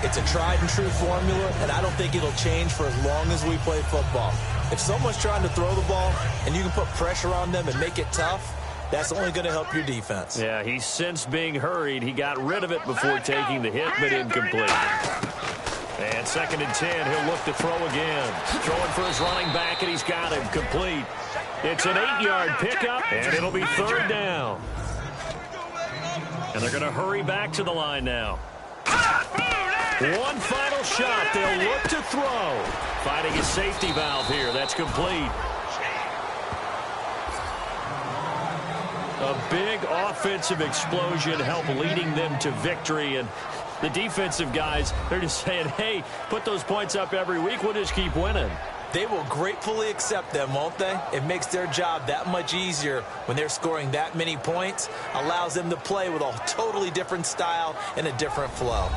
It's a tried-and-true formula, and I don't think it'll change for as long as we play football. If someone's trying to throw the ball and you can put pressure on them and make it tough, that's only going to help your defense. Yeah, he's since being hurried. He got rid of it before taking the hit, but incomplete. And 2nd and 10, he'll look to throw again. Throwing for his running back, and he's got him complete. It's an 8-yard pickup, and it'll be 3rd down. And they're going to hurry back to the line now. Blue 90. One final shot. They'll look to throw. Finding a safety valve here. That's complete. A big offensive explosion helped leading them to victory. And the defensive guys, they're just saying, hey, put those points up every week. We'll just keep winning. They will gratefully accept them, won't they? It makes their job that much easier when they're scoring that many points. Allows them to play with a totally different style and a different flow.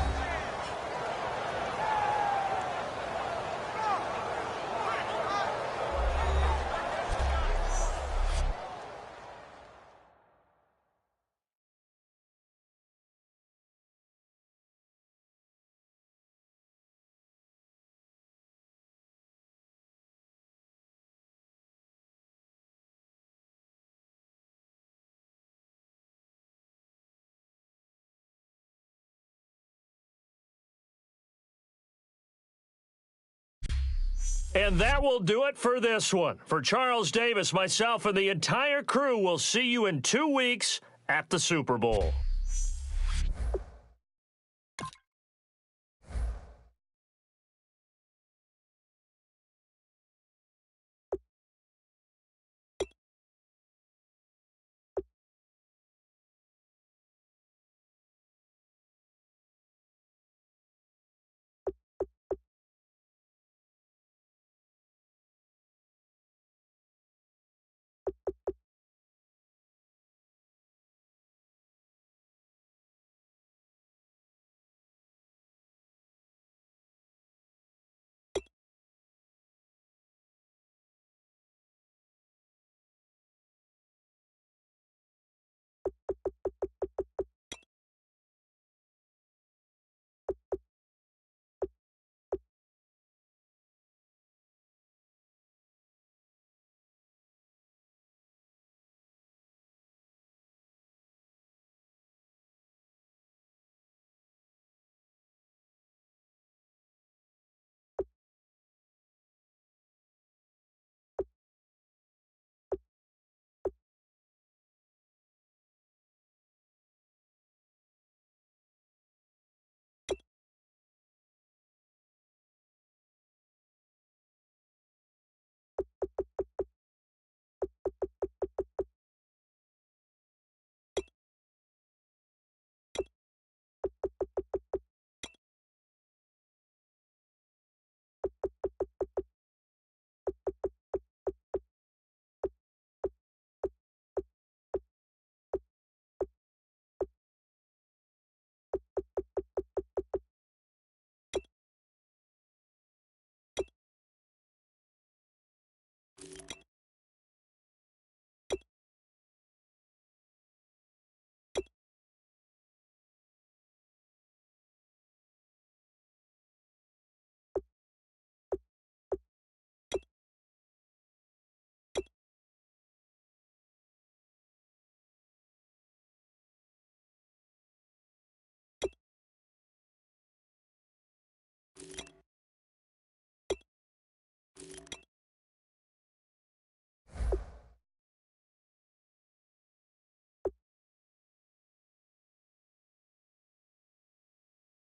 And that will do it for this one. For Charles Davis, myself, and the entire crew, we'll see you in 2 weeks at the Super Bowl.